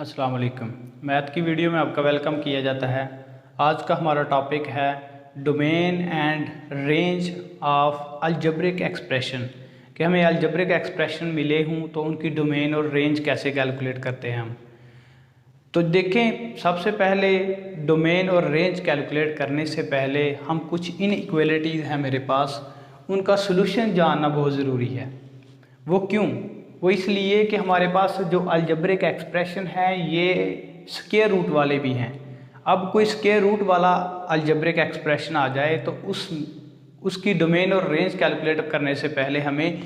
अस्सलाम वालेकुम। मैथ की वीडियो में आपका वेलकम किया जाता है। आज का हमारा टॉपिक है domain and range of algebraic expression कि हमें अलजेब्रिक एक्सप्रेशन मिले हों तो उनकी डोमेन और रेंज कैसे कैलकुलेट करते हैं हम। तो देखें, सबसे पहले डोमेन और रेंज कैलकुलेट करने से पहले हम कुछ इनइक्वालिटीज़ हैं मेरे पास, उनका सलूशन जानना बहुत ज़रूरी है। वो क्यों? वो इसलिए कि हमारे पास जो अलजेब्रिक एक्सप्रेशन है ये स्क्वायर रूट वाले भी हैं। अब कोई स्क्वायर रूट वाला अलजेब्रिक एक्सप्रेशन आ जाए तो उसकी डोमेन और रेंज कैलकुलेट करने से पहले हमें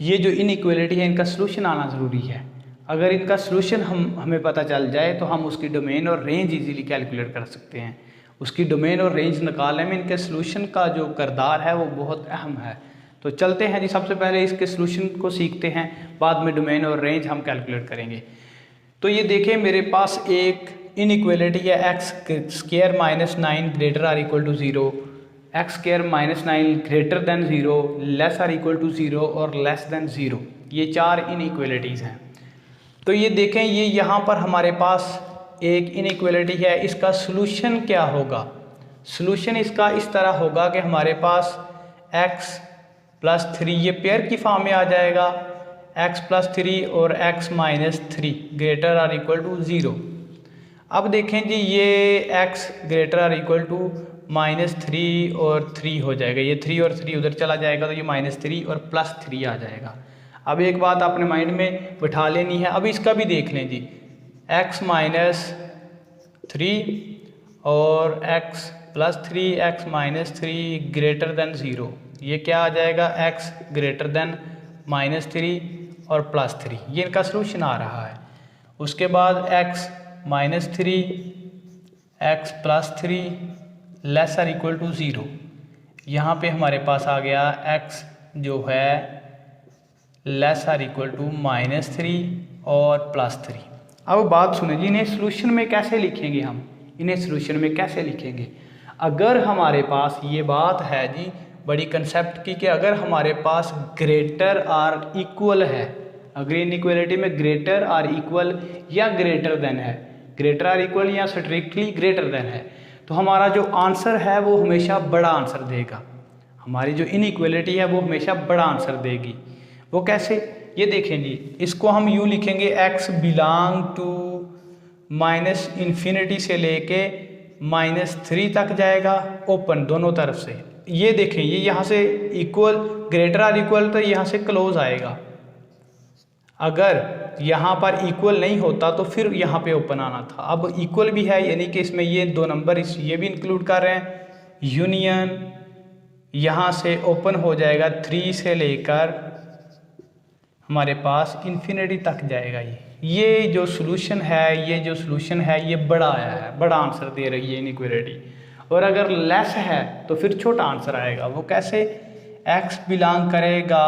ये जो इनइक्वालिटी है इनका सलूशन आना ज़रूरी है। अगर इनका सलूशन हमें पता चल जाए तो हम उसकी डोमेन और रेंज इजीली कैलकुलेट कर सकते हैं। उसकी डोमेन और रेंज निकालने में इनके सलूशन का जो किरदार है वो बहुत अहम है। तो चलते हैं जी, सबसे पहले इसके सलूशन को सीखते हैं, बाद में डोमेन और रेंज हम कैलकुलेट करेंगे। तो ये देखें, मेरे पास एक इनइक्वालिटी है x square minus 9 greater or equal to 0, x square minus 9 greater than 0, less or equal to 0 और लेस देन 0। ये चार इनइक्वालिटीज़ हैं। तो ये देखें, ये यहाँ पर हमारे पास एक इनइक्वालिटी है। इसका सलूशन क्या होगा? सलूशन इसका इस तरह होगा कि हमारे पास x प्लस 3 ये पेयर की फॉर्म में आ जाएगा, x प्लस 3 और x minus 3 greater or equal to 0। अब देखें जी, ये x greater or equal to minus 3 और 3 हो जाएगा। ये 3 और 3 उधर चला जाएगा तो ये माइनस 3 और प्लस 3 आ जाएगा। अब एक बात अपने माइंड में बिठा लेनी है। अब इसका भी देख लें जी, x माइनस 3 और x plus 3 x minus 3 greater than 0। ये क्या आ जाएगा? x ग्रेटर देन माइनस 3 और प्लस 3। ये इनका सलूशन आ रहा है। उसके बाद x minus 3 x plus 3 less or equal to 0। यहाँ पे हमारे पास आ गया x जो है less or equal to minus 3 और प्लस 3। अब बात सुने जी, इन्हें सलूशन में कैसे लिखेंगे हम? इन्हें सलूशन में कैसे लिखेंगे? अगर हमारे पास ये बात है जी बड़ी कंसेप्ट की कि अगर हमारे पास ग्रेटर आर इक्वल है, अगर इनइक्वालिटी में ग्रेटर आर इक्वल या ग्रेटर देन है, ग्रेटर आर इक्वल या स्ट्रिक्टली ग्रेटर देन है, तो हमारा जो आंसर है वो हमेशा बड़ा आंसर देगा। हमारी जो इनइक्वालिटी है वो हमेशा बड़ा आंसर देगी। वो कैसे? ये देखें जी, इसको हम यूँ लिखेंगे, x belong to minus infinity से लेके माइनस 3 तक जाएगा, ओपन दोनों तरफ से। ये देखें, ये यहाँ से इक्वल ग्रेटर आर इक्वल तो यहाँ से क्लोज आएगा। अगर यहाँ पर इक्वल नहीं होता तो फिर यहाँ पे ओपन आना था। अब इक्वल भी है, यानी कि इसमें ये दो नंबर ये भी इंक्लूड कर रहे हैं। यूनियन यहाँ से ओपन हो जाएगा 3 से लेकर हमारे पास इन्फिनिटी तक जाएगा। ये जो सलूशन है ये बड़ा आया है, बड़ा आंसर दे रही है इनइक्वालिटी। और अगर लेस है तो फिर छोटा आंसर आएगा। वो कैसे? x बिलोंग करेगा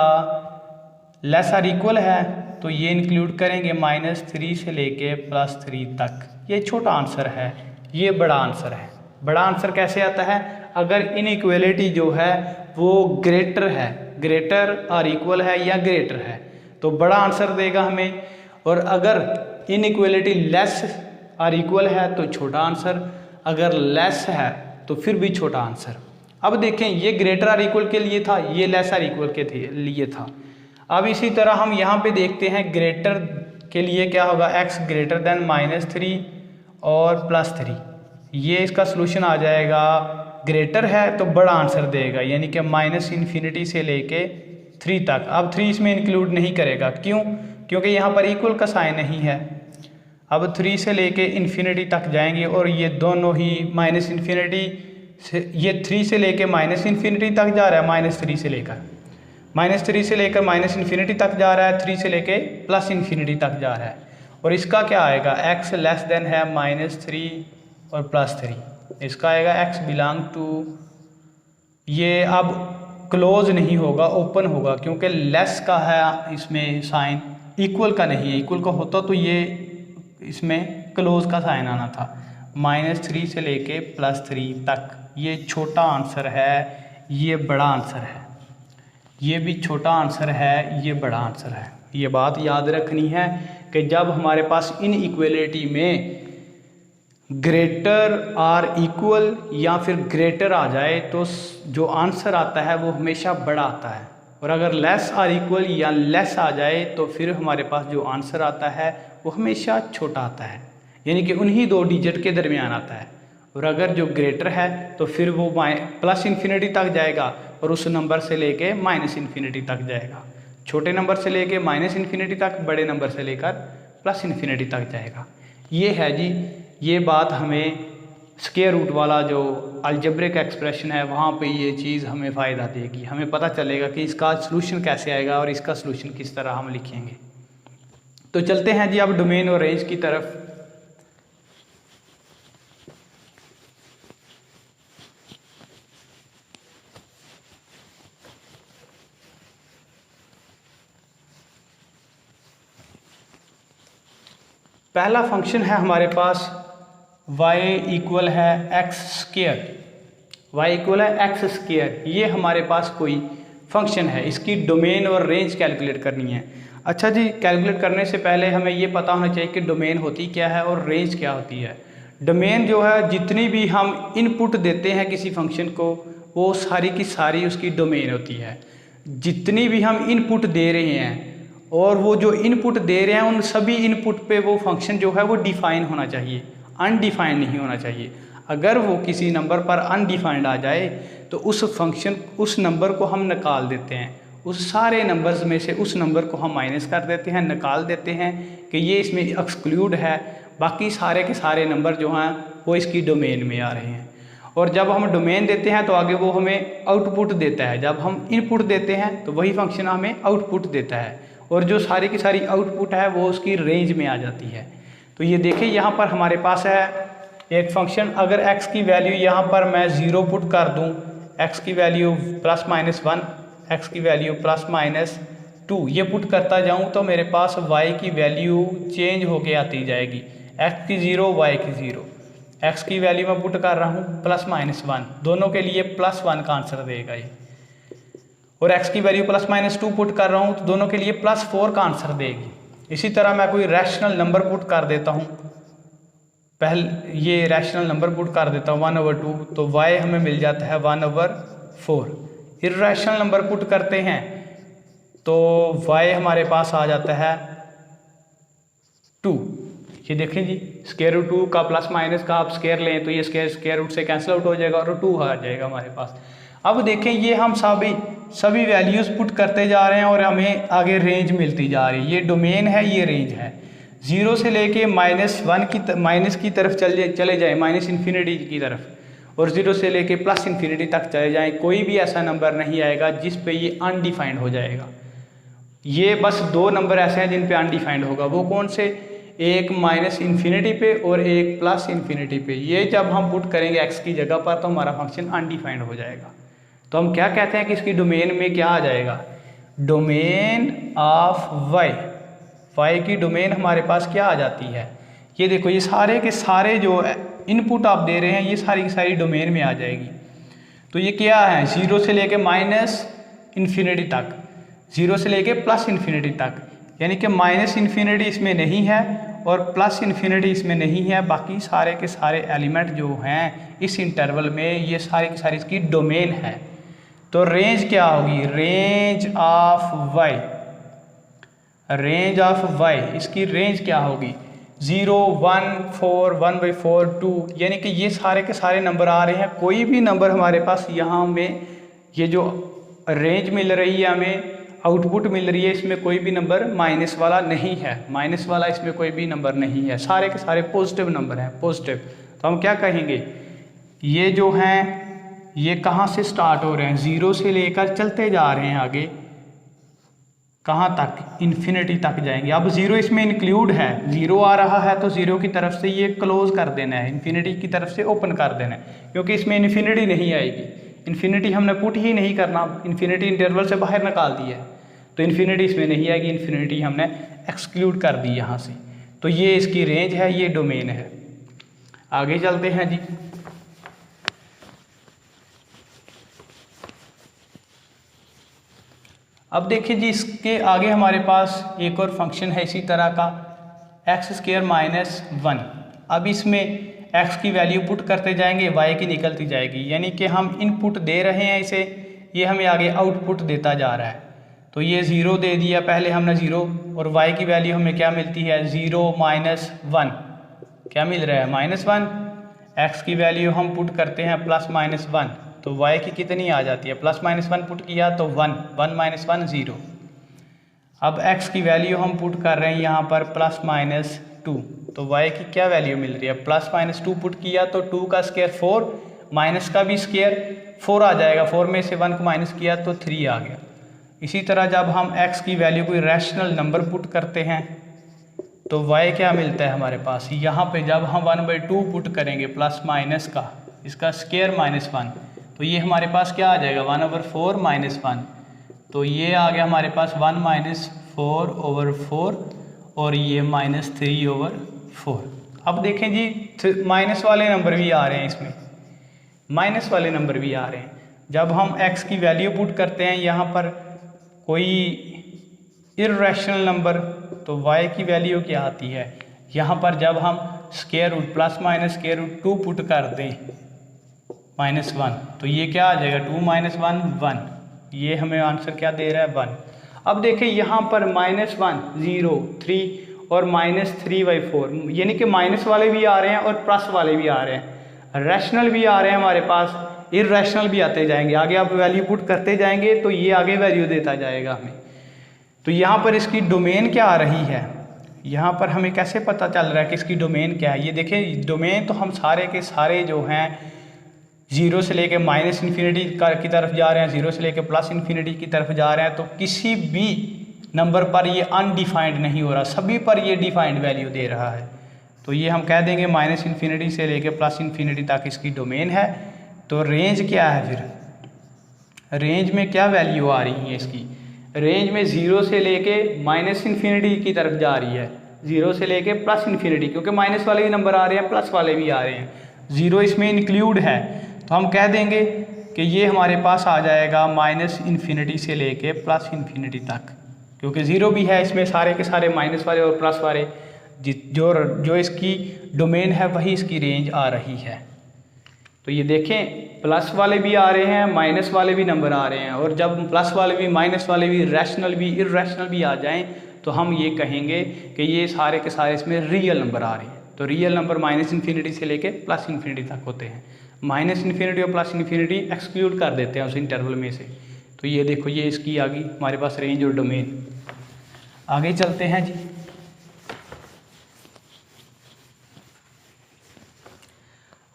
लेस आर इक्वल है तो ये इंक्लूड करेंगे माइनस 3 से लेके प्लस 3 तक। ये छोटा आंसर है, ये बड़ा आंसर है। बड़ा आंसर कैसे आता है? अगर इनइक्वालिटी जो है वो ग्रेटर है, ग्रेटर आर इक्वल है या ग्रेटर है तो बड़ा आंसर देगा हमें। और अगर इनइक्वालिटी लेस आर इक्वल है तो छोटा आंसर, अगर लेस है तो फिर भी छोटा आंसर। अब देखें, ये ग्रेटर आर इक्वल के लिए था, ये लेस आर इक्वल के लिए था। अब इसी तरह हम यहाँ पे देखते हैं ग्रेटर के लिए क्या होगा, x ग्रेटर देन माइनस 3 और प्लस 3। ये इसका सलूशन आ जाएगा, ग्रेटर है तो बड़ा आंसर देगा, यानी कि माइनस इन्फिनिटी से लेके 3 तक। अब 3 इसमें इंक्लूड नहीं करेगा, क्यों? क्योंकि यहाँ पर इक्वल का साइन नहीं है। अब 3 से लेके इन्फिनिटी तक जाएंगे और ये दोनों ही माइनस इन्फिनिटी से, ये 3 से लेके माइनस इन्फिनिटी तक जा रहा है, माइनस 3 से लेकर माइनस इन्फिनिटी तक जा रहा है, 3 से लेके प्लस इन्फिनिटी तक जा रहा है। और इसका क्या आएगा? x लेस देन है माइनस 3 और प्लस 3। इसका आएगा x बिलोंग टू, ये अब क्लोज नहीं होगा, ओपन होगा, क्योंकि लेस का है इसमें साइन, इक्वल का नहीं है। इक्वल का होता तो ये इसमें क्लोज का साइन आना था। माइनस 3 से लेके प्लस 3 तक ये छोटा आंसर है, ये बड़ा आंसर है। ये भी छोटा आंसर है, ये बड़ा आंसर है। ये बात याद रखनी है कि जब हमारे पास इन इक्वलिटी में ग्रेटर आर इक्वल या फिर ग्रेटर आ जाए तो जो आंसर आता है वो हमेशा बड़ा आता है, और अगर लेस आर इक्वल या लेस आ जाए तो फिर हमारे पास जो आंसर आता है वो हमेशा छोटा आता है, यानी कि उन्हीं दो डिजिट के दरमियान आता है। और अगर जो ग्रेटर है तो फिर वो प्लस इन्फिनिटी तक जाएगा और उस नंबर से लेके माइनस इन्फिनिटी तक जाएगा। छोटे नंबर से लेके माइनस इन्फिनिटी तक, बड़े नंबर से लेकर प्लस इन्फिनिटी तक जाएगा। ये है जी, ये बात हमें स्क्वायर रूट वाला जो अलजेब्रिक एक्सप्रेशन है वहाँ पे ये चीज़ हमें फ़ायदा देगी। हमें पता चलेगा कि इसका सलूशन कैसे आएगा और इसका सलूशन किस तरह हम लिखेंगे। तो चलते हैं जी अब डोमेन और रेंज की तरफ। पहला फंक्शन है हमारे पास y इक्वल है एक्स स्क्वायर, y इक्वल है एक्स स्क्वायर। ये हमारे पास कोई फंक्शन है, इसकी डोमेन और रेंज कैलकुलेट करनी है। अच्छा जी, कैलकुलेट करने से पहले हमें ये पता होना चाहिए कि डोमेन होती क्या है और रेंज क्या होती है। डोमेन जो है, जितनी भी हम इनपुट देते हैं किसी फंक्शन को, वो सारी की सारी उसकी डोमेन होती है। जितनी भी हम इनपुट दे रहे हैं और वो जो इनपुट दे रहे हैं उन सभी इनपुट पे वो फंक्शन जो है वो डिफाइन होना चाहिए, अनडिफाइंड नहीं होना चाहिए। अगर वो किसी नंबर पर अनडिफाइंड आ जाए तो उस फंक्शन, उस नंबर को हम निकाल देते हैं। उस सारे नंबर्स में से उस नंबर को हम माइनस कर देते हैं, निकाल देते हैं कि ये इसमें एक्सक्लूड है। बाकी सारे के सारे नंबर जो हैं वो इसकी डोमेन में आ रहे हैं। और जब हम डोमेन देते हैं तो आगे वो हमें आउटपुट देता है। जब हम इनपुट देते हैं तो वही फंक्शन हमें आउटपुट देता है, और जो सारी की सारी आउटपुट है वो उसकी रेंज में आ जाती है। तो ये देखिए, यहाँ पर हमारे पास है एक फंक्शन। अगर x की वैल्यू यहाँ पर मैं 0 पुट कर दूँ, x की वैल्यू +-1, x की वैल्यू +-2, ये पुट करता जाऊँ तो मेरे पास y की वैल्यू चेंज होके आती जाएगी। x की 0, y की 0। x की वैल्यू मैं पुट कर रहा हूँ +-1, दोनों के लिए +1 का आंसर देगा ये। और x की वैल्यू +-2 पुट कर रहा हूँ तो दोनों के लिए +4 का आंसर देगी। इसी तरह मैं कोई रैशनल नंबर पुट कर देता हूँ, पहले ये रैशनल नंबर पुट कर देता हूँ 1/2, तो y हमें मिल जाता है 1/4। इर्रेशनल नंबर पुट करते हैं तो y हमारे पास आ जाता है 2। ये देखें जी, स्क्वायर रूट 2 का प्लस माइनस का आप स्क्वायर लें तो ये स्क्वायर रूट से कैंसिल आउट हो जाएगा और 2 आ जाएगा हमारे पास। अब देखें, ये हम सभी वैल्यूज़ पुट करते जा रहे हैं और हमें आगे रेंज मिलती जा रही है। ये डोमेन है, ये रेंज है। 0 से लेके माइनस की तरफ चले जाएं, माइनस इन्फिनिटी की तरफ, और 0 से लेके प्लस इन्फिनिटी तक चले जाएं, कोई भी ऐसा नंबर नहीं आएगा जिस पे ये अनडिफाइंड हो जाएगा। ये बस 2 नंबर ऐसे हैं जिन पे अनडिफाइंड होगा। वो कौन से? एक माइनस इन्फिनिटी पे और एक प्लस इन्फिनिटी पे। ये जब हम पुट करेंगे x की जगह पर तो हमारा फंक्शन अनडिफाइंड हो जाएगा। तो हम क्या कहते हैं कि इसकी डोमेन में क्या आ जाएगा? डोमेन ऑफ y की डोमेन हमारे पास क्या आ जाती है? ये देखो, ये सारे के सारे जो इनपुट आप दे रहे हैं ये सारी की सारी डोमेन में आ जाएगी। तो ये क्या है? 0 से लेके माइनस इन्फिनिटी तक, 0 से लेके प्लस इन्फिनिटी तक, यानी कि माइनस इन्फिनिटी इसमें नहीं है और प्लस इन्फिनिटी इसमें नहीं है। बाकी सारे के सारे एलिमेंट जो हैं इस इंटरवल में, ये सारी की सारी इसकी डोमेन है। तो रेंज क्या होगी? रेंज ऑफ y, इसकी रेंज क्या होगी? 0, 1, 4, 1/4, 2, यानी कि ये सारे के सारे नंबर आ रहे हैं। कोई भी नंबर हमारे पास यहाँ में, ये जो रेंज मिल रही है हमें, आउटपुट मिल रही है, इसमें कोई भी नंबर माइनस वाला नहीं है। माइनस वाला इसमें कोई भी नंबर नहीं है, सारे के सारे पॉजिटिव नंबर हैं, पॉजिटिव। तो हम क्या कहेंगे? ये जो हैं ये कहाँ से स्टार्ट हो रहे हैं? 0 से लेकर चलते जा रहे हैं आगे, कहाँ तक? इन्फिनिटी तक जाएंगे। अब 0 इसमें इंक्लूड है, 0 आ रहा है तो 0 की तरफ से ये क्लोज कर देना है, इन्फिनिटी की तरफ से ओपन कर देना है, क्योंकि इसमें इन्फिनिटी नहीं आएगी। इन्फिनिटी हमने पुट ही नहीं करना, इन्फिनिटी इंटरवल से बाहर निकाल दी है, तो इन्फिनिटी इसमें नहीं आएगी, इन्फिनिटी हमने एक्सक्लूड कर दी यहाँ से। तो ये इसकी रेंज है, ये डोमेन है। आगे चलते हैं जी। अब देखिए जी, इसके आगे हमारे पास एक और फंक्शन है इसी तरह का, एक्स स्क्वायर माइनस 1। अब इसमें एक्स की वैल्यू पुट करते जाएंगे, वाई की निकलती जाएगी, यानी कि हम इनपुट दे रहे हैं इसे, ये हमें आगे आउटपुट देता जा रहा है। तो ये 0 दे दिया पहले हमने 0, और y की वैल्यू हमें क्या मिलती है 0 माइनस 1, क्या मिल रहा है -1। x की वैल्यू हम पुट करते हैं +-1, तो y की कितनी आ जाती है, +-1 पुट किया तो 1, 1 - 1 0। अब x की वैल्यू हम पुट कर रहे हैं यहाँ पर +-2, तो y की क्या वैल्यू मिल रही है, +-2 पुट किया तो 2 का स्क्वायर 4, माइनस का भी स्क्वायर 4 आ जाएगा, 4 में से 1 को माइनस किया तो 3 आ गया। इसी तरह जब हम x की वैल्यू कोई रैशनल नंबर पुट करते हैं तो y क्या मिलता है हमारे पास, यहाँ पे जब हम 1/2 पुट करेंगे प्लस माइनस का, इसका स्क्वायर -1, तो ये हमारे पास क्या आ जाएगा 1/4 - 1, तो ये आ गया हमारे पास 1 - 4/4, और ये -3/4। अब देखें जी माइनस वाले नंबर भी आ रहे हैं, इसमें माइनस वाले नंबर भी आ रहे हैं। जब हम x की वैल्यू पुट करते हैं यहाँ पर कोई इर्रेशनल नंबर, तो y की वैल्यू क्या आती है, यहाँ पर जब हम स्क्वायर रूट +-2 पुट कर दें -1, तो ये क्या आ जाएगा 2 - 1 1, ये हमें आंसर क्या दे रहा है 1। अब देखें यहाँ पर -1 0 3 और -3/4, यानी कि माइनस वाले भी आ रहे हैं और प्लस वाले भी आ रहे हैं, रैशनल भी आ रहे हैं हमारे पास, इर्रेशनल भी आते जाएंगे। आगे आप वैल्यू पुट करते जाएंगे तो ये आगे वैल्यू देता जाएगा हमें। तो यहाँ पर इसकी डोमेन क्या आ रही है, यहाँ पर हमें कैसे पता चल रहा है कि इसकी डोमेन क्या है। ये देखें डोमेन तो हम सारे के सारे जो हैं 0 से लेके -∞ की तरफ जा रहे हैं, 0 से लेके +∞ की तरफ जा रहे हैं, तो किसी भी नंबर पर ये अनडिफाइंड नहीं हो रहा, सभी पर ये डिफाइंड वैल्यू दे रहा है। तो ये हम कह देंगे -∞ से लेके +∞ तक इसकी डोमेन है। तो रेंज क्या है, फिर रेंज में क्या वैल्यू आ रही है इसकी, रेंज में 0 से लेके -∞ की तरफ जा रही है, 0 से लेके +∞, क्योंकि माइनस वाले भी नंबर आ रहे हैं प्लस वाले भी आ रहे हैं, 0 इसमें इंक्लूड है। तो हम कह देंगे कि ये हमारे पास आ जाएगा -∞ से लेके +∞ तक, क्योंकि 0 भी है इसमें, सारे के सारे माइनस वाले और प्लस वाले, जो इसकी डोमेन है वही इसकी रेंज आ रही है। तो ये देखें प्लस वाले भी आ रहे हैं, माइनस वाले भी नंबर आ रहे हैं, और जब प्लस वाले भी माइनस वाले भी रैशनल भी इर्रेशनल भी आ जाएं तो हम ये कहेंगे कि ये सारे के सारे इसमें रियल नंबर आ रहे हैं। तो रियल नंबर -∞ से लेके +∞ तक होते हैं, -∞ और +∞ एक्सक्लूड कर देते हैं उस इंटरवल में से। तो ये देखो ये इसकी आ गई हमारे पास रेंज और डोमेन। आगे चलते हैं जी।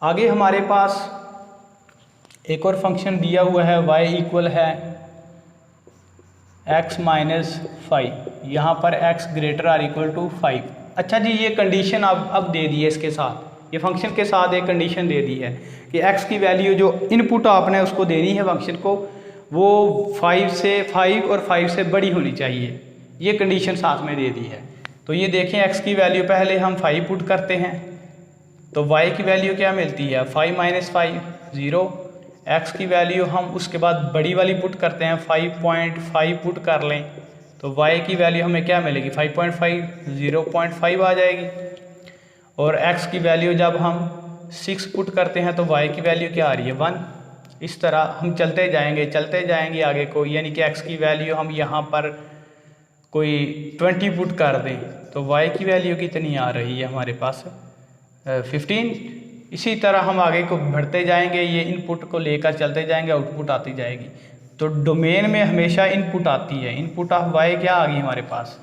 आगे हमारे पास एक और फंक्शन दिया हुआ है y इक्वल है x - 5, यहाँ पर x ≥ 5। अच्छा जी, ये कंडीशन अब दे दी है इसके साथ, ये फंक्शन के साथ एक कंडीशन दे दी है कि x की वैल्यू जो इनपुट आपने उसको देनी है फंक्शन को, वो 5 और 5 से बड़ी होनी चाहिए, ये कंडीशन साथ में दे दी है। तो ये देखें x की वैल्यू पहले हम 5 पुट करते हैं, तो y की वैल्यू क्या मिलती है 5 - 5 0, x की वैल्यू हम उसके बाद बड़ी वाली पुट करते हैं 5.5 पुट कर लें, तो y की वैल्यू हमें क्या मिलेगी 5.5 0.5 आ जाएगी, और x की वैल्यू जब हम 6 पुट करते हैं तो y की वैल्यू क्या आ रही है 1। इस तरह हम चलते जाएंगे आगे को, यानी कि x की वैल्यू हम यहाँ पर कोई 20 पुट कर दें तो y की वैल्यू कितनी आ रही है हमारे पास 15। इसी तरह हम आगे को बढ़ते जाएंगे, ये इनपुट को लेकर चलते जाएंगे, आउटपुट आती जाएगी। तो डोमेन में हमेशा इनपुट आती है, इनपुट ऑफ y क्या आ गई हमारे पास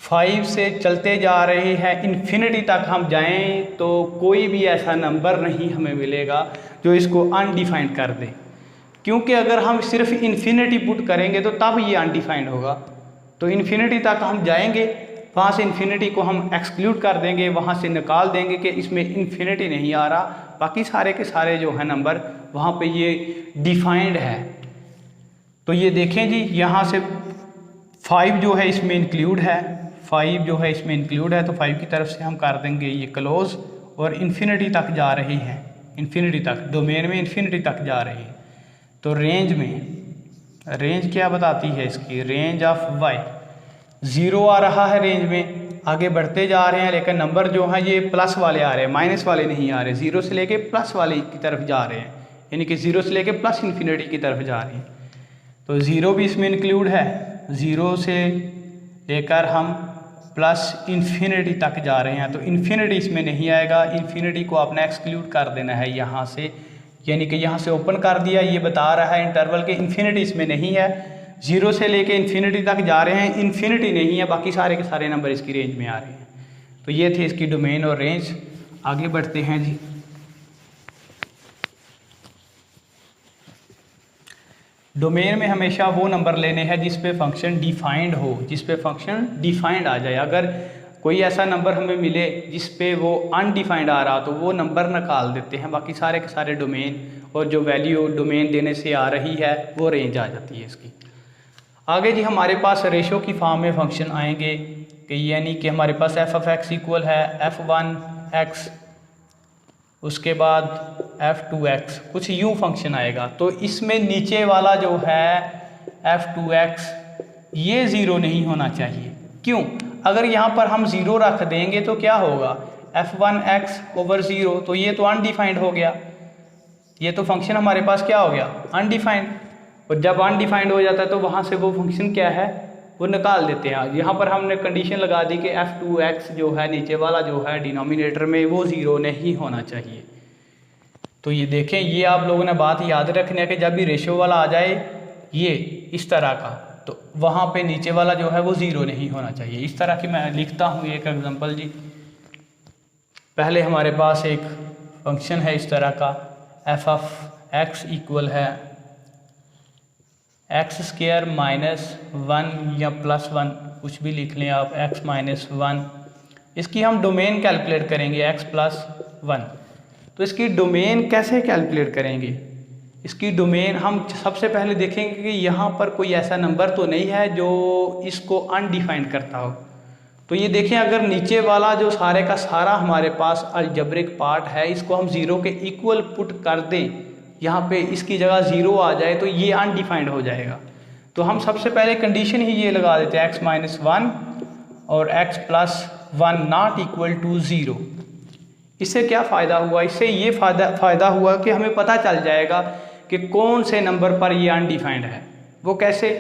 5 से चलते जा रहे हैं इन्फिनिटी तक हम जाएं तो कोई भी ऐसा नंबर नहीं हमें मिलेगा जो इसको अनडिफाइंड कर दे, क्योंकि अगर हम सिर्फ इन्फिनिटी पुट करेंगे तो तब ये अनडिफाइंड होगा। तो इन्फिनिटी तक हम जाएंगे, वहाँ से इन्फिनिटी को हम एक्सक्लूड कर देंगे, वहाँ से निकाल देंगे कि इसमें इन्फिनिटी नहीं आ रहा, बाकी सारे के सारे जो है नंबर वहाँ पे ये डिफाइंड है। तो ये देखें जी, यहाँ से 5 जो है इसमें इंक्लूड है, 5 जो है इसमें इंक्लूड है, तो 5 की तरफ से हम कर देंगे ये क्लोज, और इन्फिनिटी तक जा रही हैं, इन्फिनिटी तक, डोमेन में इन्फिनिटी तक जा रही है। तो रेंज में, रेंज क्या बताती है इसकी, रेंज ऑफ y, ज़ीरो आ रहा है रेंज में, आगे बढ़ते जा रहे हैं, लेकिन नंबर जो हैं ये प्लस वाले आ रहे हैं, माइनस वाले नहीं आ रहे, ज़ीरो से लेके प्लस वाले की तरफ जा रहे हैं, यानी कि ज़ीरो से लेके प्लस इन्फिनिटी की तरफ जा रहे हैं। तो ज़ीरो भी इसमें इंक्लूड है, ज़ीरो से लेकर हम प्लस इन्फिनिटी तक जा रहे हैं, तो इन्फिनिटी इसमें नहीं आएगा, इन्फिनिटी को आपने एक्सक्लूड कर देना है यहाँ से, यानी कि यहाँ से ओपन कर दिया, ये बता रहा है इंटरवल के इन्फिनिटी इसमें नहीं है। ज़ीरो से लेके इन्फिनिटी तक जा रहे हैं, इन्फिनिटी नहीं है, बाकी सारे के सारे नंबर इसकी रेंज में आ रहे हैं। तो ये थे इसकी डोमेन और रेंज। आगे बढ़ते हैं जी। डोमेन में हमेशा वो नंबर लेने हैं जिस पे फंक्शन डिफाइंड हो, जिस पे फंक्शन डिफाइंड आ जाए। अगर कोई ऐसा नंबर हमें मिले जिस पे वो अनडिफाइंड आ रहा तो वो नंबर निकाल देते हैं, बाकी सारे के सारे डोमेन और जो वैल्यू डोमेन देने से आ रही है वो रेंज आ जाती है इसकी। आगे जी हमारे पास रेशो की फॉर्म में फंक्शन आएंगे कि यानी कि हमारे पास एफ ऑफ एक्स इक्वल है f1x, उसके बाद f2x, कुछ यूँ फंक्शन आएगा। तो इसमें नीचे वाला जो है f2x ये ज़ीरो नहीं होना चाहिए। क्यों? अगर यहाँ पर हम ज़ीरो रख देंगे तो क्या होगा, f1x ओवर ज़ीरो, तो ये तो अनडिफाइंड हो गया, ये तो फंक्शन हमारे पास क्या हो गया, अनडिफाइंड। और जब अनडिफाइंड हो जाता है तो वहाँ से वो फंक्शन क्या है वो निकाल देते हैं। यहाँ पर हमने कंडीशन लगा दी कि f2x जो है नीचे वाला जो है डिनोमिनेटर में वो ज़ीरो नहीं होना चाहिए। तो ये देखें, ये आप लोगों ने बात याद रखनी है कि जब भी रेशो वाला आ जाए ये इस तरह का, तो वहाँ पे नीचे वाला जो है वो ज़ीरो नहीं होना चाहिए। इस तरह की मैं लिखता हूँ एक एग्जांपल जी। पहले हमारे पास एक फंक्शन है इस तरह का, एफ ऑफ एक्स इक्वल है एक्स स्क्वायर माइनस 1 या प्लस 1, कुछ भी लिख लें आप, x माइनस 1। इसकी हम डोमेन कैलकुलेट करेंगे x प्लस 1। तो इसकी डोमेन कैसे कैलकुलेट करेंगे, इसकी डोमेन हम सबसे पहले देखेंगे कि यहाँ पर कोई ऐसा नंबर तो नहीं है जो इसको अनडिफाइंड करता हो। तो ये देखें, अगर नीचे वाला जो सारे का सारा हमारे पास अलजेब्रिक पार्ट है इसको हम ज़ीरो के इक्वल पुट कर दें, यहाँ पे इसकी जगह ज़ीरो आ जाए तो ये अनडिफाइंड हो जाएगा। तो हम सबसे पहले कंडीशन ही ये लगा देते हैं x माइनस 1 और x plus 1 not equal to zero. इससे क्या फ़ायदा हुआ, इससे ये फ़ायदा हुआ कि हमें पता चल जाएगा कि कौन से नंबर पर ये अनडिफाइंड है। वो कैसे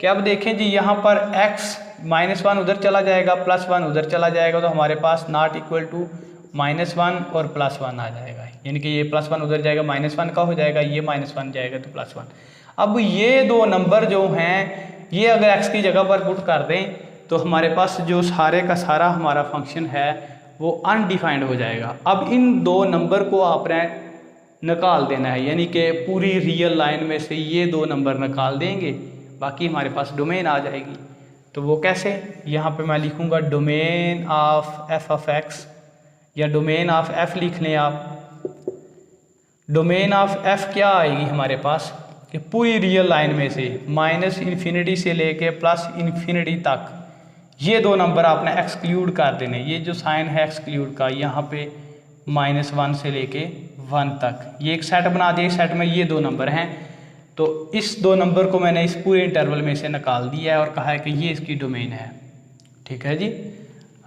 कि अब देखें जी, यहाँ पर x माइनस 1 उधर चला जाएगा, प्लस 1 उधर चला जाएगा, तो हमारे पास नॉट इक्वल टू -1 और +1 आ जाएगा, यानी कि ये +1 उधर जाएगा, -1 का हो जाएगा, ये -1 जाएगा तो +1। अब ये दो नंबर जो हैं ये अगर x की जगह पर पुट कर दें तो हमारे पास जो सारे का सारा हमारा फंक्शन है वो अनडिफाइंड हो जाएगा। अब इन दो नंबर को आपने निकाल देना है, यानी कि पूरी रियल लाइन में से ये दो नंबर निकाल देंगे, बाकी हमारे पास डोमेन आ जाएगी। तो वो कैसे, यहाँ पे मैं लिखूँगा domain of F of x, या डोमेन ऑफ एफ लिख लें आप। डोमेन ऑफ एफ क्या आएगी हमारे पास कि पूरी रियल लाइन में से -∞ से लेके +∞ तक ये दो नंबर आपने एक्सक्लूड कर देने। ये जो साइन है एक्सक्लूड का, यहाँ पे -1 से लेके 1 तक ये एक सेट बना दिया, सेट में ये दो नंबर हैं, तो इस दो नंबर को मैंने इस पूरे इंटरवल में से निकाल दिया है और कहा है कि ये इसकी डोमेन है। ठीक है जी।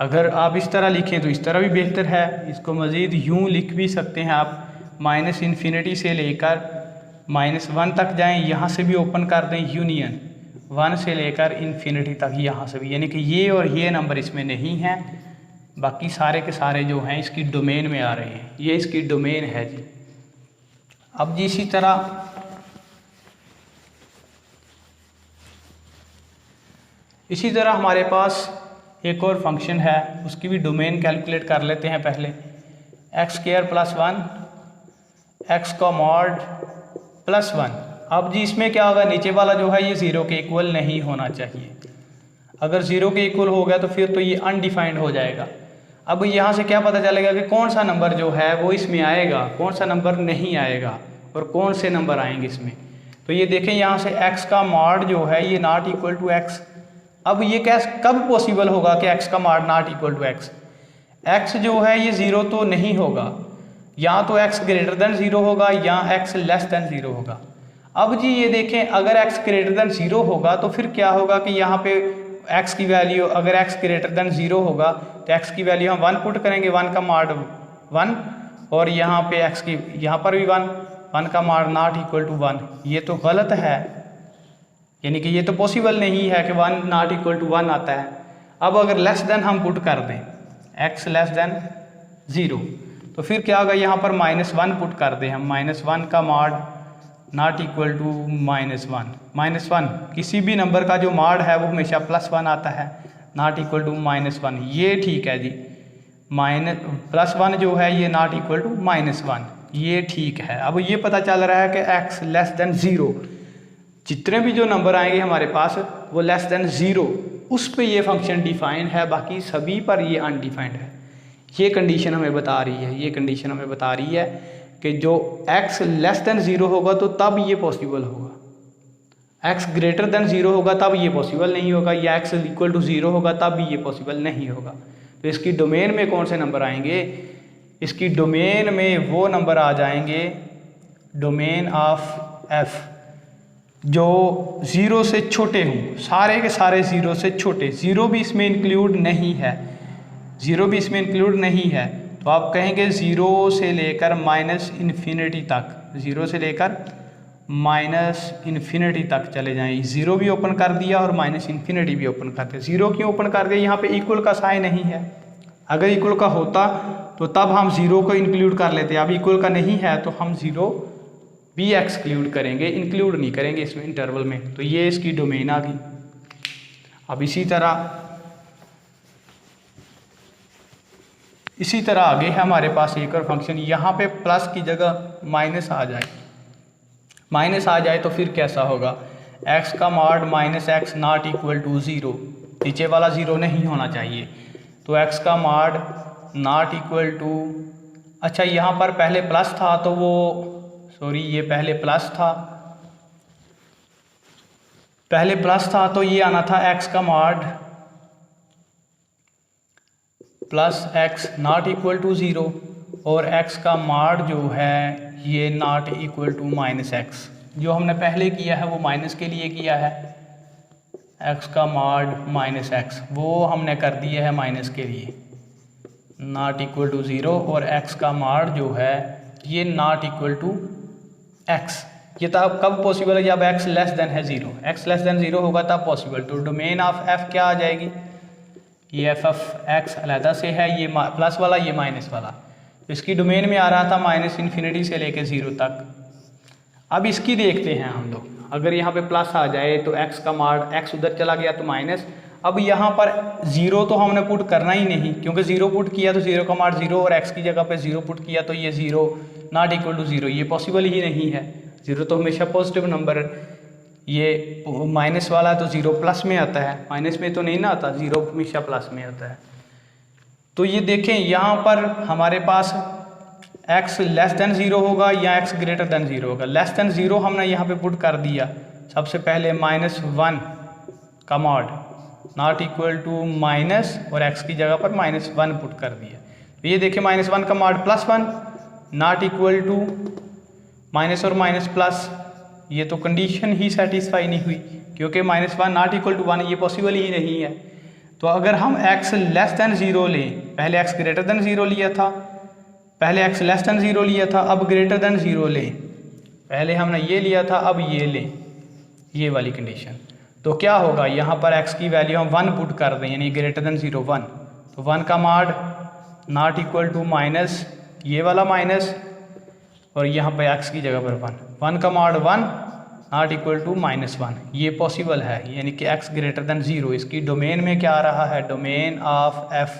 अगर आप इस तरह लिखें तो इस तरह भी बेहतर है, इसको मज़ीद यूँ लिख भी सकते हैं आप, -∞ से लेकर -1 तक जाएं, यहाँ से भी ओपन कर दें यूनियन 1 से लेकर ∞ तक, यहाँ से भी, यानी कि ये और ये नंबर इसमें नहीं हैं, बाकी सारे के सारे जो हैं इसकी डोमेन में आ रहे हैं, ये इसकी डोमेन है जी। अब जी इसी तरह हमारे पास एक और फंक्शन है, उसकी भी डोमेन कैलकुलेट कर लेते हैं पहले। x² + 1 x का मॉड +1। अब जी इसमें क्या होगा, नीचे वाला जो है ये ज़ीरो के इक्वल नहीं होना चाहिए। अगर ज़ीरो के इक्वल हो गया तो फिर तो ये अनडिफाइंड हो जाएगा। अब यहाँ से क्या पता चलेगा कि कौन सा नंबर जो है वो इसमें आएगा, कौन सा नंबर नहीं आएगा और कौन से नंबर आएंगे इसमें। तो ये देखें, यहाँ से x का मॉड जो है ये नॉट इक्वल टू x। अब ये कब पॉसिबल होगा कि x का mod not equal to x? x जो है ये ज़ीरो तो नहीं होगा, या तो x ग्रेटर देन 0 होगा या x लेस देन 0 होगा। अब जी ये देखें, अगर x ग्रेटर देन 0 होगा तो फिर क्या होगा कि यहाँ पे x की वैल्यू अगर x ग्रेटर देन 0 होगा तो x की वैल्यू हम 1 पुट करेंगे, 1 का माड 1, और यहाँ पे x की यहाँ पर भी 1 का माड नॉट इक्वल टू 1। ये तो गलत है, यानी कि ये तो पॉसिबल नहीं है कि 1 नॉट इक्वल टू 1 आता है। अब अगर लेस देन हम पुट कर दें x लेस देन 0 तो फिर क्या होगा, यहाँ पर -1 पुट कर दें हम, -1 का माड नॉट इक्वल टू -1। -1 किसी भी नंबर का जो माड है वो हमेशा +1 आता है, नॉट इक्वल टू -1। ये ठीक है जी, +1 जो है ये नॉट इक्वल टू -1, ये ठीक है। अब ये पता चल रहा है कि x लेस देन 0, जितने भी जो नंबर आएंगे हमारे पास वो लेस देन 0, उस पे ये फंक्शन डिफाइंड है, बाकी सभी पर ये अनडिफाइंड है। ये कंडीशन हमें बता रही है, ये कंडीशन हमें बता रही है कि जो x लेस देन 0 होगा तो तब ये पॉसिबल होगा, x ग्रेटर देन 0 होगा तब ये पॉसिबल नहीं होगा, या x इक्वल टू 0 होगा तब भी ये पॉसिबल नहीं होगा। तो इसकी डोमेन में कौन से नंबर आएंगे, इसकी डोमेन में वो नंबर आ जाएंगे, डोमेन ऑफ f जो 0 से छोटे हों, सारे के सारे 0 से छोटे, 0 भी इसमें इंक्लूड नहीं है, 0 भी इसमें इंक्लूड नहीं है। तो आप कहेंगे 0 से लेकर -इन्फिनिटी तक, 0 से लेकर -इन्फिनिटी तक चले जाएं। 0 भी ओपन कर दिया और -इन्फिनिटी भी ओपन कर दिया। 0 क्यों ओपन कर दिया, यहाँ पे इक्वल का साइन नहीं है, अगर इक्वल का होता तो तब हम 0 को इंक्लूड कर लेते, अब इक्वल का नहीं है तो हम 0 भी एक्सक्लूड करेंगे, इंक्लूड नहीं करेंगे इसमें इंटरवल में। तो ये इसकी डोमेन आ गई। अब इसी तरह आगे है हमारे पास एक और फंक्शन, यहाँ पे प्लस की जगह माइनस आ जाए, तो फिर कैसा होगा, x का माड -x नॉट इक्वल टू 0, नीचे वाला 0 नहीं होना चाहिए, तो x का माड नॉट इक्वल टू, अच्छा यहाँ पर पहले प्लस था तो वो ये पहले प्लस था तो ये आना था x का माड +x नॉट इक्वल टू 0, और x का माड जो है ये नॉट इक्वल टू -x। जो हमने पहले किया है वो माइनस के लिए किया है, x का माड -x वो हमने कर दिया है माइनस के लिए, नॉट इक्वल टू 0, और x का माड जो है ये नॉट इक्वल टू x। ये तब कब पॉसिबल है, जब x लेस देन है 0, x लेस देन 0 होगा तब पॉसिबल। तो डोमेन ऑफ f क्या आ जाएगी, ये f(x) अलहदा से है, ये प्लस वाला ये माइनस वाला, तो इसकी डोमेन में आ रहा था -इन्फिनिटी से लेके 0 तक। अब इसकी देखते हैं हम लोग, अगर यहाँ पे प्लस आ जाए तो x का माड, x उधर चला गया तो माइनस, अब यहाँ पर 0 तो हमने पुट करना ही नहीं, क्योंकि 0 पुट किया तो 0 का माड 0, और x की जगह पे 0 पुट किया तो ये 0 नॉट इक्वल टू 0, ये पॉसिबल ही नहीं है। 0 तो हमेशा पॉजिटिव नंबर, ये माइनस वाला तो 0 प्लस में आता है, माइनस में तो नहीं ना आता, 0 हमेशा प्लस में आता है। तो ये देखें यहाँ पर हमारे पास x लेस देन 0 होगा या x ग्रेटर देन 0 होगा। लेस देन 0 हमने यहाँ पे पुट कर दिया, सबसे पहले -1 का mod not equal to minus, और x की जगह पर -1 पुट कर दिया। तो ये देखिए -1 का mod +1 not equal to minus और माइनस प्लस, ये तो कंडीशन ही सेटिस्फाई नहीं हुई, क्योंकि -1 नॉट इक्वल टू 1 ये पॉसिबल ही नहीं है। तो अगर हम x लेस देन 0 लें, पहले x ग्रेटर देन 0 लिया था, पहले x लेस देन 0 लिया था, अब ग्रेटर देन 0 लें, पहले हमने ये लिया था अब ये लें, ये वाली कंडीशन, तो क्या होगा, यहाँ पर x की वैल्यू हम 1 पुट कर दें, यानी ग्रेटर देन 0 1, तो 1 का mod not equal to minus, ये वाला माइनस, और यहाँ पर x की जगह पर 1 का मॉड 1 नॉट इक्वल टू -1, ये पॉसिबल है, यानी कि x ग्रेटर देन 0। इसकी डोमेन में क्या आ रहा है, डोमेन ऑफ f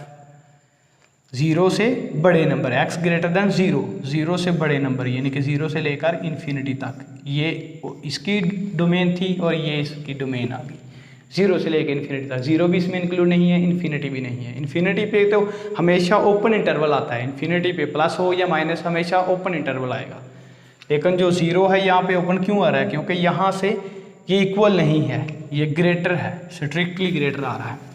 0 से बड़े नंबर, x ग्रेटर देन 0, 0 से बड़े नंबर, यानी कि 0 से लेकर इन्फिनिटी तक, ये इसकी डोमेन थी और ये इसकी डोमेन आ गई, 0 से लेकर इन्फिनिटी तक। 0 भी इसमें इंक्लूड नहीं है, इन्फिनिटी भी नहीं है। इन्फिनिटी पे तो हमेशा ओपन इंटरवल आता है, इन्फिनिटी पे प्लस हो या माइनस हमेशा ओपन इंटरवल आएगा, लेकिन जो 0 है यहाँ पे ओपन क्यों आ रहा है, क्योंकि यहाँ से ये इक्वल नहीं है, ये ग्रेटर है, स्ट्रिक्टली ग्रेटर आ रहा है।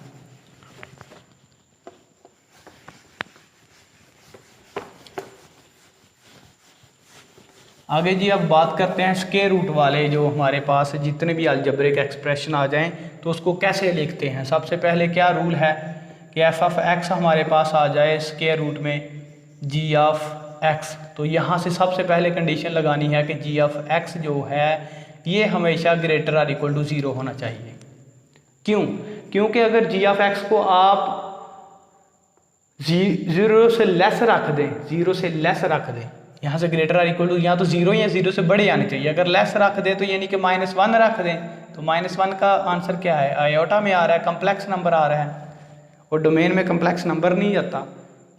आगे जी अब बात करते हैं स्क्वायर रूट वाले, जो हमारे पास जितने भी अलजेब्रिक एक्सप्रेशन आ जाएं तो उसको कैसे लिखते हैं। सबसे पहले क्या रूल है कि एफ ऑफ एक्स हमारे पास आ जाए स्क्वायर रूट में जी ऑफ एक्स, तो यहाँ से सबसे पहले कंडीशन लगानी है कि जी ऑफ एक्स जो है ये हमेशा ग्रेटर और इक्वल टू 0 होना चाहिए। क्यों? क्योंकि अगर जी ऑफ एक्स को आप 0 से लेस रख दें, 0 से लेस रख दें, यहाँ से ग्रेटर और इक्वल टू, यहाँ तो 0 या 0 से बड़े आने चाहिए, अगर लेस रख दें तो यानी कि -1 रख दें, तो -1 का आंसर क्या है, आयोटा में आ रहा है, कम्प्लेक्स नंबर आ रहा है। और डोमेन में कम्प्लेक्स नंबर नहीं आता,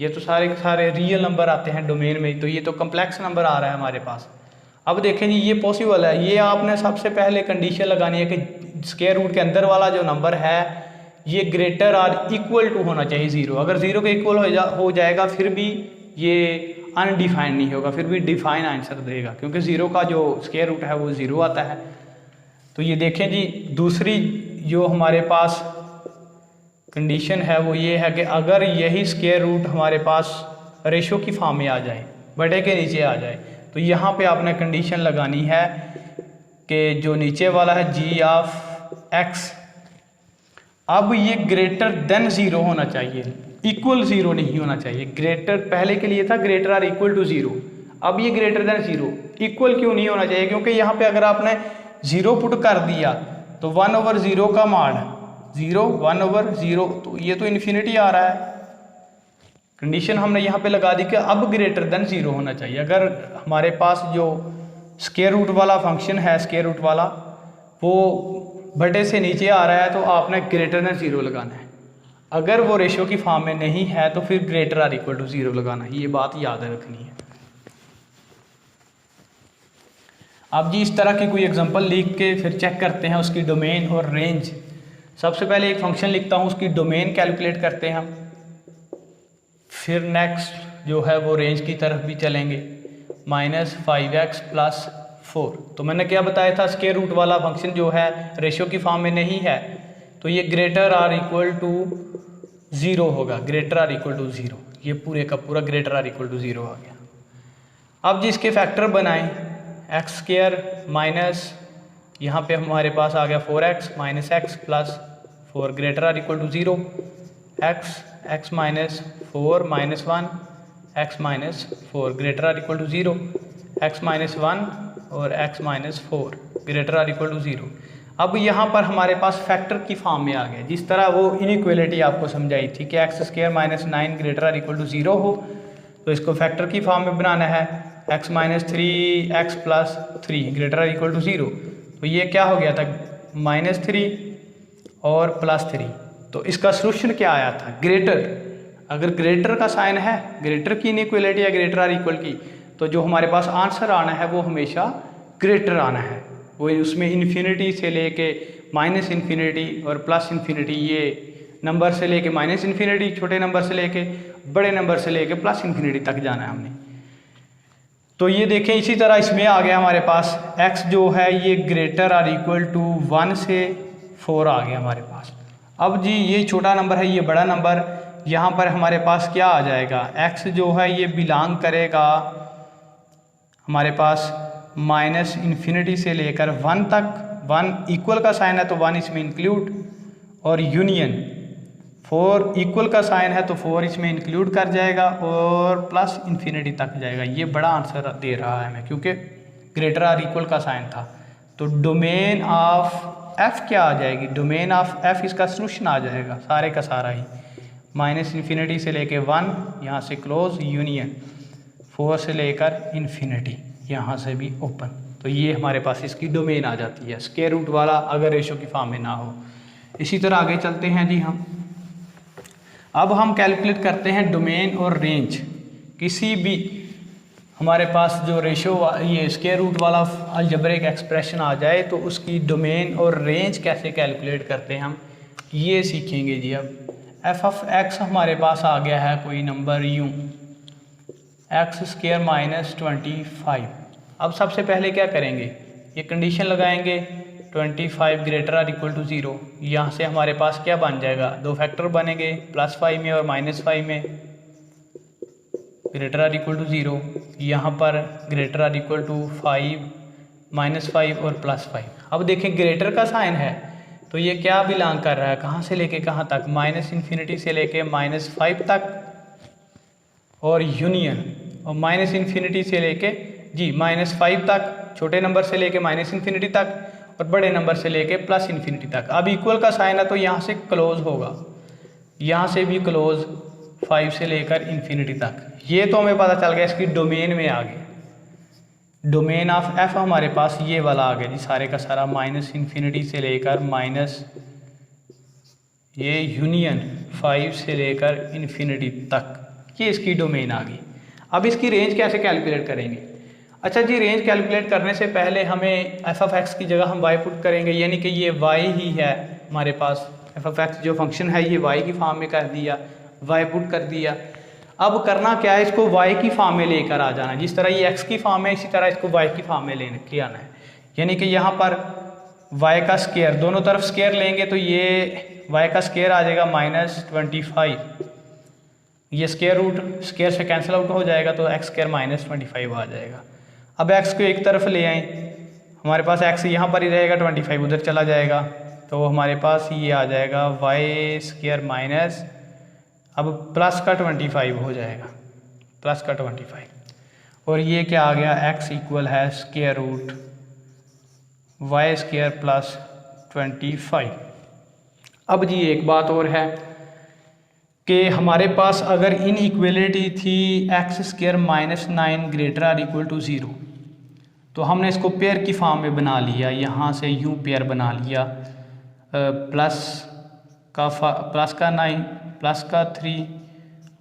ये तो सारे के सारे रियल नंबर आते हैं डोमेन में, तो ये तो कम्प्लेक्स नंबर आ रहा है हमारे पास। अब देखें जी ये पॉसिबल है, ये आपने सबसे पहले कंडीशन लगानी है कि स्क्वायर रूट के अंदर वाला जो नंबर है ये ग्रेटर और इक्वल टू होना चाहिए 0। अगर 0 के इक्वल हो जाएगा फिर भी ये अनडिफाइंड नहीं होगा, फिर भी डिफाइन आंसर देगा, क्योंकि 0 का जो स्क्वायर रूट है वो 0 आता है। तो ये देखें जी दूसरी जो हमारे पास कंडीशन है वो ये है कि अगर यही स्क्वायर रूट हमारे पास रेशो की फॉर्म में आ जाए, बड़े के नीचे आ जाए, तो यहाँ पे आपने कंडीशन लगानी है कि जो नीचे वाला है जी ऑफ एक्स, अब ये ग्रेटर देन 0 होना चाहिए, इक्वल 0 नहीं होना चाहिए। ग्रेटर पहले के लिए था ग्रेटर और इक्वल टू 0, अब ये ग्रेटर देन 0। इक्वल क्यों नहीं होना चाहिए? क्योंकि यहाँ पे अगर आपने 0 पुट कर दिया तो 1/0 का मान 0, 1/0, तो ये तो इन्फिनिटी आ रहा है। कंडीशन हमने यहाँ पे लगा दी कि अब ग्रेटर देन 0 होना चाहिए। अगर हमारे पास जो स्क्वायर रूट वाला फंक्शन है, स्क्वायर रूट वाला वो बटे से नीचे आ रहा है तो आपने ग्रेटर देन 0 लगाना है। अगर वो रेशियो की फॉर्म में नहीं है तो फिर ग्रेटर और इक्वल टू 0 लगाना है, ये बात याद रखनी है। अब जी इस तरह की कोई एग्जांपल लिख के फिर चेक करते हैं उसकी डोमेन और रेंज। सबसे पहले एक फंक्शन लिखता हूँ, उसकी डोमेन कैलकुलेट करते हैं हम, फिर नेक्स्ट जो है वो रेंज की तरफ भी चलेंगे, -5x + 4। तो मैंने क्या बताया था, स्क्वायर रूट वाला फंक्शन जो है रेशियो की फॉर्म में नहीं है तो ये ग्रेटर और इक्वल टू 0 होगा, ग्रेटर और इक्वल टू 0, ये पूरे का पूरा ग्रेटर और इक्वल टू 0 आ गया। अब जी इसके फैक्टर बनाएं, x² माइनस यहाँ पे हमारे पास आ गया 4x - x + 4 ग्रेटर और equal to 0, x - 4 - 1 x - 4 greater और इक्वल टू 0, x - 1 और x - 4 ग्रेटर और इक्वल टू 0। अब यहाँ पर हमारे पास फैक्टर की फॉर्म में आ गया, जिस तरह वो इनइक्वालिटी आपको समझाई थी कि x² - 9 ग्रेटर और इक्वल टू 0 हो, तो इसको फैक्टर की फॉर्म में बनाना है, x - 3x + 3 ग्रेटर और इक्वल टू 0। तो ये क्या हो गया था, -3 और +3। तो इसका सोल्यूशन क्या आया था, ग्रेटर। अगर ग्रेटर का साइन है, ग्रेटर की इनइक्वालिटी या ग्रेटर और इक्वल की, तो जो हमारे पास आंसर आना है वो हमेशा ग्रेटर आना है। वो उसमें इन्फिनिटी से लेके -इन्फिनिटी और +इन्फिनिटी, ये नंबर से लेके -इन्फिनिटी छोटे नंबर से लेके बड़े नंबर से लेके +इन्फिनिटी तक जाना है हमने। तो ये देखें इसी तरह इसमें आ गया हमारे पास x जो है ये ग्रेटर और इक्वल टू 1 से 4 आ गया हमारे पास। अब जी ये छोटा नंबर है, ये बड़ा नंबर, यहाँ पर हमारे पास क्या आ जाएगा, x जो है ये बिलोंग करेगा हमारे पास -इन्फिनिटी से लेकर 1 तक। 1 इक्वल का साइन है तो 1 इसमें इंक्लूड, और यूनियन 4 इक्वल का साइन है तो 4 इसमें इंक्लूड कर जाएगा और +इन्फिनिटी तक जाएगा। ये बड़ा आंसर दे रहा है हमें क्योंकि ग्रेटर और इक्वल का साइन था। तो डोमेन ऑफ f क्या आ जाएगी, डोमेन ऑफ f इसका सोल्यूशन आ जाएगा सारे का सारा ही, -इन्फिनिटी से लेकर 1 यहाँ से क्लोज, यूनियन 4 से लेकर इन्फिनिटी यहाँ से भी ओपन। तो ये हमारे पास इसकी डोमेन आ जाती है, स्क्वायर रूट वाला अगर रेशो की फॉर्म में ना हो। इसी तरह आगे चलते हैं जी हम। अब हम कैलकुलेट करते हैं डोमेन और रेंज। किसी भी हमारे पास जो रेशो ये स्क्वायर रूट वाला अलजेब्रिक एक्सप्रेशन आ जाए तो उसकी डोमेन और रेंज कैसे कैलकुलेट करते हैं हम, ये सीखेंगे जी। अब f ऑफ x हमारे पास आ गया है कोई नंबर यूँ, x² - 25। अब सबसे पहले क्या करेंगे, ये कंडीशन लगाएंगे 25 ग्रेटर और इक्वल टू 0। यहाँ से हमारे पास क्या बन जाएगा, दो फैक्टर बनेंगे, +5 में और -5 में। ग्रेटर आर इक्वल टू 0, यहाँ पर ग्रेटर आर इक्वल टू 5, -5 और +5। अब देखें ग्रेटर का साइन है तो ये क्या बिलोंग कर रहा है, कहाँ से लेके कहाँ तक, -∞ से लेके -5 तक, और यूनियन और -∞ से लेके -5 तक, छोटे नंबर से लेके -∞ तक और बड़े नंबर से लेके +∞ तक। अब इक्वल का साइन है तो यहाँ से क्लोज होगा, यहाँ से भी क्लोज 5 से लेकर ∞ तक। ये तो हमें पता चल गया, इसकी डोमेन में आ गए। डोमेन ऑफ f हमारे पास ये वाला आ गया जी, सारे का सारा -∞ से लेकर ये यूनियन 5 से लेकर ∞ तक, ये इसकी डोमेन आ गई। अब इसकी रेंज कैसे कैलकुलेट करेंगे? अच्छा जी, रेंज कैलकुलेट करने से पहले हमें f(x) की जगह हम y पुट करेंगे, यानी कि ये y ही है हमारे पास। f(x) जो फंक्शन है ये y की फॉर्म में कर दिया, y पुट कर दिया। अब करना क्या है, इसको y की फॉर्म में लेकर आ जाना है। जिस तरह ये x की फॉर्म है इसी तरह इसको y की फॉर्म में लेके आना है। यानी कि यहाँ पर y का स्क्वायर, दोनों तरफ स्क्वायर लेंगे तो ये y का स्क्वायर आ जाएगा -25, ये स्क्वायर रूट स्क्वायर से कैंसिल आउट हो जाएगा तो x² -25 आ जाएगा। अब x को एक तरफ ले आएँ, हमारे पास x यहाँ पर ही रहेगा, 25 उधर चला जाएगा तो हमारे पास ये आ जाएगा y² माइनस, अब प्लस का 25 हो जाएगा, प्लस का 25, और ये क्या आ गया, x इक्वल है स्क्वायर रूट y² प्लस 25। अब जी एक बात और है कि हमारे पास अगर इनइक्वालिटी थी x² -9 greater or equal to 0, तो हमने इसको पेयर की फॉर्म में बना लिया, यहाँ से यूँ पेयर बना लिया, प्लस का 9 प्लस का 3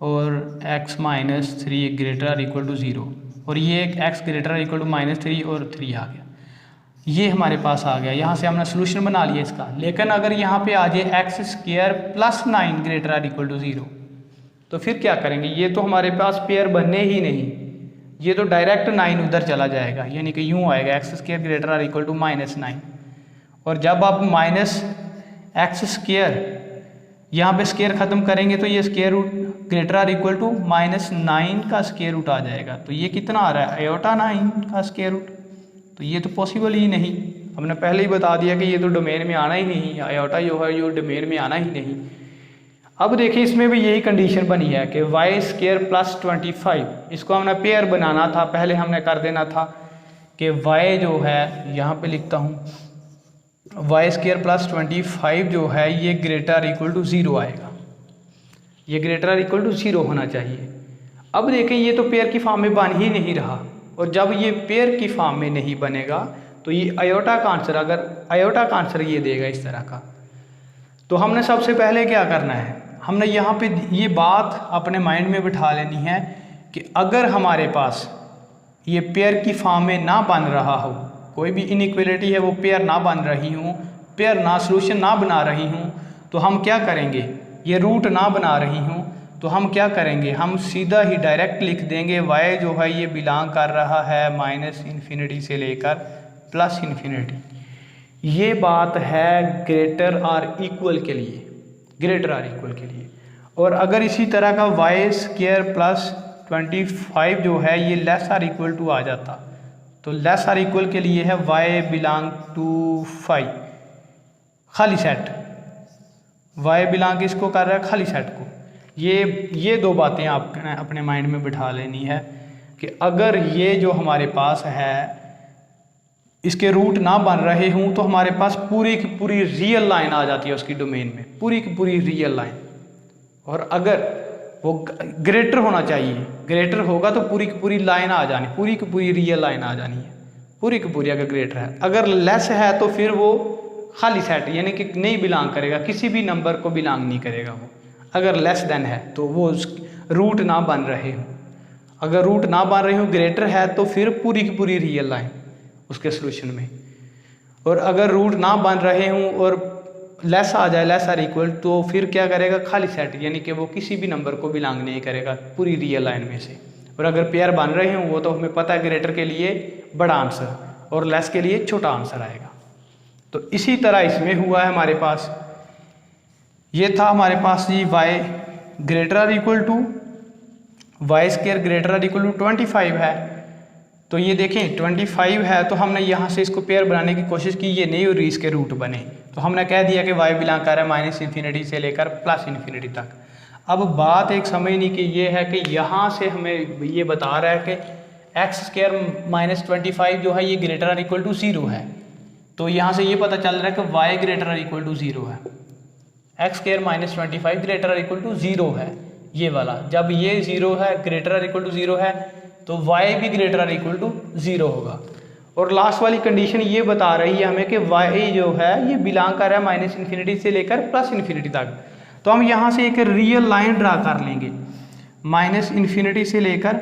और x -3 greater or equal to 0, और ये x greater or equal to -3 और 3 आ गया, ये हमारे पास आ गया। यहाँ से हमने सोल्यूशन बना लिया इसका। लेकिन अगर यहाँ पे आ जाए x² plus 9 greater or equal to 0, तो फिर क्या करेंगे, ये तो हमारे पास पेयर बने ही नहीं, ये तो डायरेक्ट 9 उधर चला जाएगा, यानी कि यूँ आएगा x² greater or equal to -9, और जब आप -x² यहाँ पे स्क्वायर ख़त्म करेंगे तो ये square root greater or equal to -9 का स्क्वायर रूट आ जाएगा। तो ये कितना आ रहा है, आयोटा 9 का स्क्वायर रूट, तो ये तो पॉसिबल ही नहीं। हमने पहले ही बता दिया कि ये तो डोमेन में आना ही नहीं, आयोटा जो है ये डोमेन में आना ही नहीं। अब देखिए इसमें भी यही कंडीशन बनी है कि y² प्लस 25, इसको हमने पेयर बनाना था, पहले हमने कर देना था कि y जो है, यहाँ पे लिखता हूँ, y² प्लस 25 जो है ये ग्रेटर इक्वल टू 0 आएगा, ये ग्रेटर इक्वल टू 0 होना चाहिए। अब देखें ये तो पेयर की फॉर्म में बन ही नहीं रहा, और जब ये पेयर की फॉर्म में नहीं बनेगा तो ये आयोटा का आंसर, अगर आयोटा का आंसर ये देगा इस तरह का, तो हमने सबसे पहले क्या करना है, हमने यहाँ पे ये बात अपने माइंड में बिठा लेनी है कि अगर हमारे पास ये पेयर की फॉर्म में ना बन रहा हो, कोई भी इनइक्वालिटी है वो पेयर ना बन रही हूँ, पेयर ना सोल्यूशन ना बना रही हूँ, तो हम क्या करेंगे, ये रूट ना बना रही हूँ तो हम क्या करेंगे, हम सीधा ही डायरेक्ट लिख देंगे y जो है ये बिलोंग कर रहा है -∞ से लेकर +∞। ये बात है ग्रेटर आर इक्वल के लिए, ग्रेटर आर इक्वल के लिए। और अगर इसी तरह का y² प्लस 25 जो है ये लेस आर इक्वल टू आ जाता, तो लेस आर इक्वल के लिए है y बिलोंग टू 5 खाली सेट, y बिलोंग इसको कर रहा है खाली सेट को। ये दो बातें आप अपने माइंड में बिठा लेनी है कि अगर ये जो हमारे पास है इसके रूट ना बन रहे हूँ तो हमारे पास पूरी की पूरी रियल लाइन आ जाती है उसकी डोमेन में, पूरी की पूरी रियल लाइन। और अगर वो ग्रेटर होना चाहिए, ग्रेटर होगा तो पूरी की पूरी लाइन आ जानी, पूरी की पूरी रियल लाइन आ जानी है, पूरी की पूरी अगर ग्रेटर है। अगर लेस है तो फिर वो खाली सेट यानी कि नहीं बिलोंग करेगा, किसी भी नंबर को बिलोंग नहीं करेगा वो। अगर लेस देन है तो वो रूट ना बन रहे हो, अगर रूट ना बन रहे हो, ग्रेटर है तो फिर पूरी की पूरी रियल लाइन उसके सोल्यूशन में। और अगर रूट ना बन रहे हों और लेस आ जाए, लेस आर इक्वल, तो फिर क्या करेगा, खाली सेट यानी कि वो किसी भी नंबर को बिलोंग नहीं करेगा पूरी रियल लाइन में से। और अगर पेयर बन रहे हों वो तो हमें पता है ग्रेटर के लिए बड़ा आंसर और लेस के लिए छोटा आंसर आएगा। तो इसी तरह इसमें हुआ है हमारे पास, ये था हमारे पास जी y greater or equal to y square greater और इक्वल टू 25 है। तो ये देखें 25 है, तो हमने यहाँ से इसको पेयर बनाने की कोशिश की, ये नहीं और इसके रूट बने, तो हमने कह दिया कि वाई बिलोंग कर रहा है -∞ से लेकर +∞ तक। अब बात एक समझने की ये है कि यहाँ से हमें ये बता रहा है कि एक्स स्क्वायर -25 जो है ये ग्रेटर और इक्वल टू 0 है। तो यहाँ से ये पता चल रहा है कि वाई ग्रेटर और इक्वल टू 0 है, एक्स स्क्वायर -25 ग्रेटर और इक्वल टू 0 है, ये वाला। जब ये 0 है, ग्रेटर और इक्वल टू 0 है, तो y भी ग्रेटर और इक्वल टू 0 होगा। और लास्ट वाली कंडीशन ये बता रही है हमें कि y जो है ये बिलोंग कर रहा है -∞ से लेकर +∞ तक। तो हम यहाँ से एक रियल लाइन ड्रा कर लेंगे, -∞ से लेकर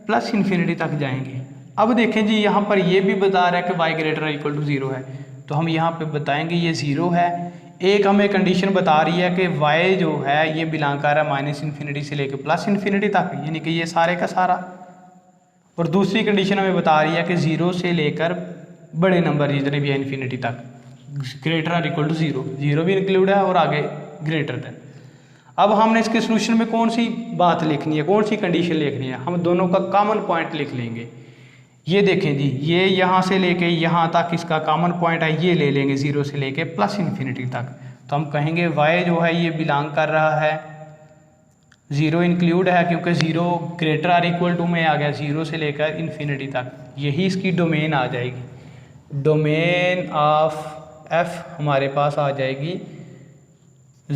+∞ तक जाएंगे। अब देखें जी, यहाँ पर ये भी बता रहा है कि y ग्रेटर और इक्वल टू 0 है, तो हम यहाँ पे बताएंगे ये 0 है। एक हमें कंडीशन बता रही है कि y जो है ये बिलोंग कर रहा है -∞ से लेकर +∞ तक, यानी कि ये सारे का सारा। और दूसरी कंडीशन हमें बता रही है कि 0 से लेकर बड़े नंबर जितने भी है इन्फिनिटी तक, ग्रेटर और इक्वल टू 0, 0 भी इंक्लूड है और आगे ग्रेटर देन। अब हमने इसके सोल्यूशन में कौन सी बात लिखनी है, कौन सी कंडीशन लिखनी है, हम दोनों का कॉमन पॉइंट लिख लेंगे। ये देखें जी, ये यहाँ से लेके यहाँ तक इसका कॉमन पॉइंट है, ये ले लेंगे 0 से लेके +∞ तक। तो हम कहेंगे y जो है ये बिलोंग कर रहा है, 0 इंक्लूड है क्योंकि 0 ग्रेटर और इक्वल टू में आ गया, 0 से लेकर इन्फिनिटी तक, यही इसकी डोमेन आ जाएगी। डोमेन ऑफ f हमारे पास आ जाएगी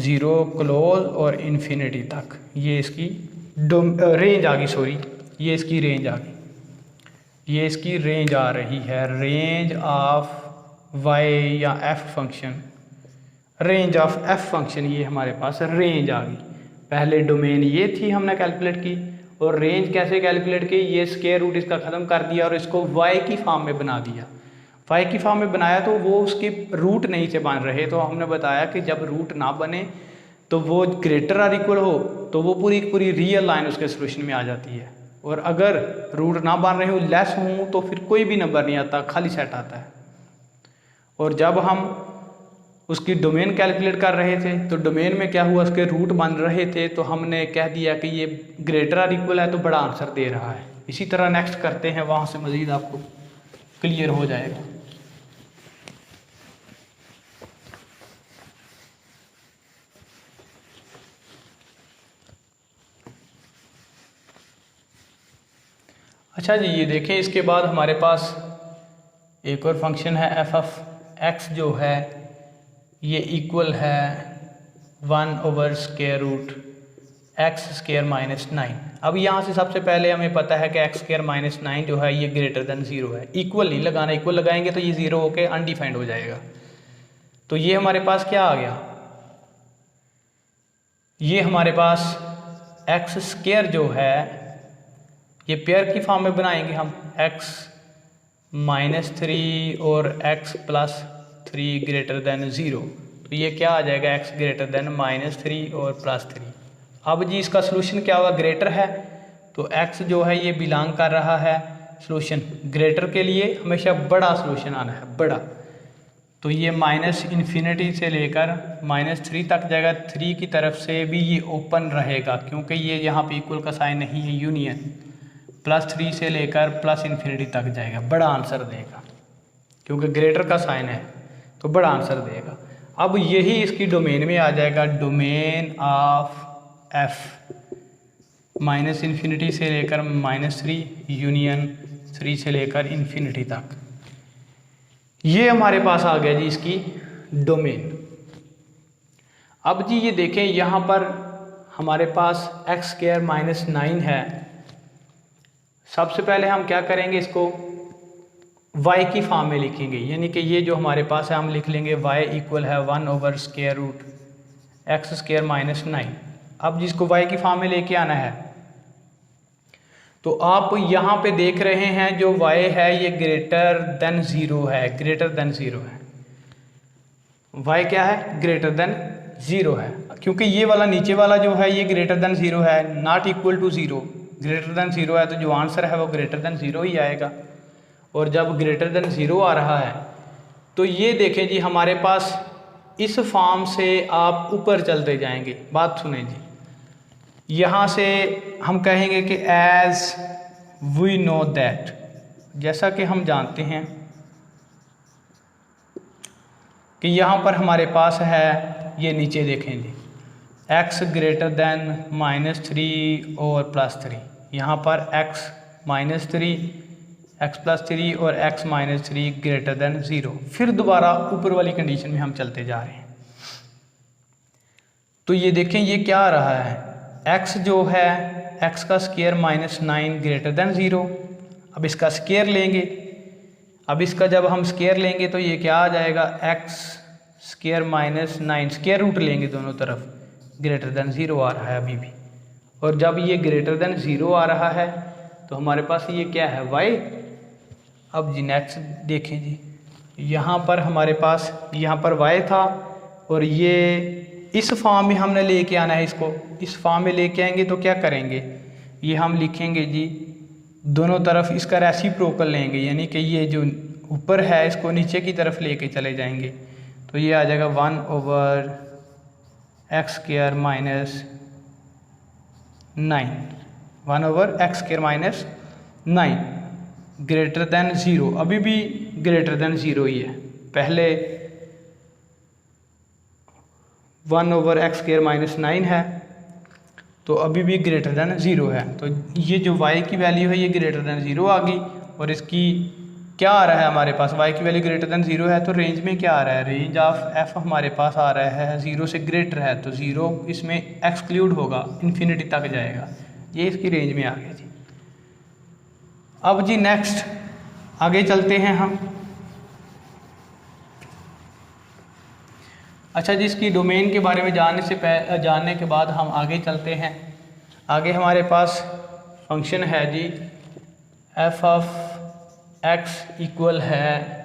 0 क्लोज और इन्फिनिटी तक, ये इसकी रेंज आ गई, सॉरी ये इसकी रेंज आ गई, ये इसकी रेंज आ रही है, रेंज ऑफ y या f function, range of f function, ये हमारे पास रेंज आ गई। पहले डोमेन ये थी हमने कैलकुलेट की, और रेंज कैसे कैलकुलेट की, ये स्क्वायर रूट इसका ख़त्म कर दिया और इसको y की फॉर्म में बना दिया। y की फॉर्म में बनाया तो वो उसके रूट नहीं से बन रहे, तो हमने बताया कि जब रूट ना बने तो वो ग्रेटर और इक्वल हो तो वो पूरी पूरी रियल लाइन उसके सोल्यूशन में आ जाती है, और अगर रूट ना बन रहे हो, लेस हों, तो फिर कोई भी नंबर नहीं आता, खाली सेट आता है। और जब हम उसकी डोमेन कैलकुलेट कर रहे थे तो डोमेन में क्या हुआ, उसके रूट बन रहे थे, तो हमने कह दिया कि ये ग्रेटर और इक्वल है तो बड़ा आंसर दे रहा है। इसी तरह नेक्स्ट करते हैं, वहाँ से मज़ीद आपको क्लियर हो जाएगा। अच्छा जी, ये देखें, इसके बाद हमारे पास एक और फंक्शन है f(x) जो है ये इक्वल है 1/√x² - 9। अब यहाँ से सबसे पहले हमें पता है कि x² - 9 जो है ये ग्रेटर देन 0 है। इक्वल नहीं लगाना, इक्वल लगाएंगे तो ये 0 होके अनडिफाइंड हो जाएगा। तो ये हमारे पास क्या आ गया, ये हमारे पास x² जो है ये पेयर की फॉर्म में बनाएंगे हम, x - 3 और x + 3 ग्रेटर देन 0, तो ये क्या आ जाएगा, x ग्रेटर देन -3 और +3। अब जी इसका सोल्यूशन क्या होगा, ग्रेटर है तो x जो है ये बिलोंग कर रहा है, सोल्यूशन ग्रेटर के लिए हमेशा बड़ा सोल्यूशन आना है, बड़ा। तो ये -∞ से लेकर -3 तक जाएगा, 3 की तरफ से भी ये ओपन रहेगा क्योंकि ये यहाँ पे इक्वल का साइन नहीं है, यूनियन, +3 से लेकर +∞ तक जाएगा, बड़ा आंसर देगा क्योंकि ग्रेटर का साइन है तो बड़ा आंसर देगा। अब यही इसकी डोमेन में आ जाएगा, डोमेन ऑफ f -∞ से लेकर -3 यूनियन 3 से लेकर इन्फिनिटी तक, ये हमारे पास आ गया जी इसकी डोमेन। अब जी ये देखें, यहाँ पर हमारे पास x² - 9 है। सबसे पहले हम क्या करेंगे, इसको y की फॉर्म में लिखेंगे, यानी कि ये जो हमारे पास है हम लिख लेंगे y इक्वल है 1/√x² - 9। अब जिसको y की फॉर्म में लेके आना है तो आप यहाँ पे देख रहे हैं जो y है ये ग्रेटर देन 0 है, ग्रेटर देन 0 है, y क्या है, ग्रेटर देन 0 है, क्योंकि ये वाला नीचे वाला जो है ये ग्रेटर देन 0 है, not equal to 0, greater than 0 है तो जो आंसर है वो ग्रेटर देन 0 ही आएगा। और जब ग्रेटर देन 0 आ रहा है तो ये देखें जी, हमारे पास इस फॉर्म से आप ऊपर चलते जाएंगे। बात सुने जी, यहाँ से हम कहेंगे कि एज वी नो दैट, जैसा कि हम जानते हैं कि यहाँ पर हमारे पास है, ये नीचे देखेंगे x ग्रेटर देन -3 और +3, यहाँ पर x -3 x +3 और x -3 ग्रेटर देन 0। फिर दोबारा ऊपर वाली कंडीशन में हम चलते जा रहे हैं। तो ये देखें ये क्या आ रहा है, x जो है x का स्क्वायर -9 ग्रेटर देन 0। अब इसका स्क्वायर लेंगे, अब इसका जब हम स्क्वायर लेंगे तो ये क्या आ जाएगा, x स्क्वायर -9 स्क्वायर रूट लेंगे दोनों तरफ, ग्रेटर देन 0 आ रहा है अभी भी। और जब ये ग्रेटर देन 0 आ रहा है तो हमारे पास ये क्या है, y। अब जी नेक्स्ट देखें जी, यहाँ पर हमारे पास यहाँ पर y था और ये इस फॉर्म में हमने लेके आना है इसको। इस फॉर्म में लेके आएंगे तो क्या करेंगे, ये हम लिखेंगे जी दोनों तरफ इसका रेसिप्रोकल लेंगे, यानी कि ये जो ऊपर है इसको नीचे की तरफ लेके चले जाएंगे। तो ये आ जाएगा 1/x² -9, 1/x² -9 ग्रेटर देन 0। अभी भी ग्रेटर देन 0 ही है, पहले 1/x² -9 है तो अभी भी ग्रेटर देन 0 है। तो ये जो y की वैल्यू है ये ग्रेटर देन 0 आ गई। और इसकी क्या आ रहा है हमारे पास, y की वैल्यू ग्रेटर देन 0 है तो रेंज में क्या आ रहा है, रेंज ऑफ f हमारे पास आ रहा है 0 से ग्रेटर है, तो 0 इसमें एक्सक्लूड होगा, इन्फिनिटी तक जाएगा। ये इसकी रेंज में आ गया जी। अब जी नेक्स्ट आगे चलते हैं हम। अच्छा जी, इसकी डोमेन के बारे में जानने के बाद हम आगे चलते हैं। आगे हमारे पास फंक्शन है जी f(x) इक्वल है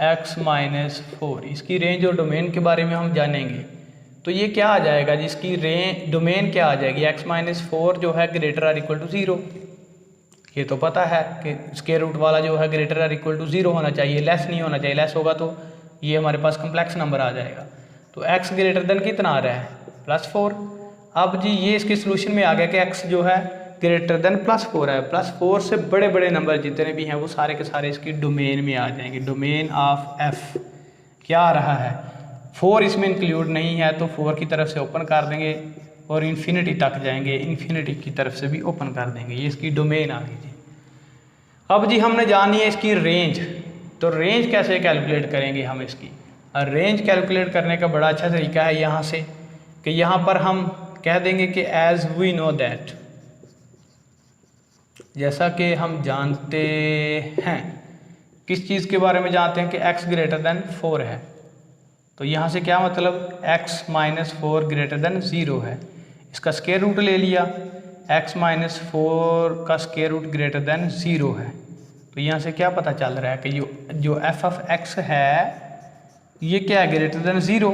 x -4। इसकी रेंज और डोमेन के बारे में हम जानेंगे। तो ये क्या आ जाएगा जी, इसकी डोमेन क्या आ जाएगी, x -4 जो है ग्रेटर आर इक्वल टू 0। ये तो पता है कि स्क्वायर रूट वाला जो है ग्रेटर आर इक्वल टू 0 होना चाहिए, लेस नहीं होना चाहिए। लेस होगा तो ये हमारे पास कम्प्लेक्स नंबर आ जाएगा। तो x ग्रेटर देन कितना आ रहा है, +4। अब जी ये इसके सोल्यूशन में आ गया कि x जो है ग्रेटर देन +4 है। +4 से बड़े बड़े नंबर जितने भी हैं वो सारे के सारे इसकी डोमेन में आ जाएंगे। डोमेन ऑफ f क्या आ रहा है, 4 इसमें इंक्लूड नहीं है तो 4 की तरफ से ओपन कर देंगे और इन्फिनिटी तक जाएंगे, इन्फिनिटी की तरफ से भी ओपन कर देंगे। ये इसकी डोमेन आ गई जी। अब जी हमने जानी है इसकी रेंज। तो रेंज कैसे कैलकुलेट करेंगे हम इसकी, रेंज कैलकुलेट करने का बड़ा अच्छा तरीका है यहाँ से कि यहाँ पर हम कह देंगे कि एज वी नो दैट, जैसा कि हम जानते हैं, किस चीज़ के बारे में जानते हैं कि x ग्रेटर देन 4 है। तो यहाँ से क्या मतलब, x -4 ग्रेटर देन 0 है। इसका स्क्वायर रूट ले लिया, x -4 का स्क्वायर रूट ग्रेटर देन 0 है। तो यहाँ से क्या पता चल रहा है कि जो f(x) है ये क्या है, ग्रेटर देन 0।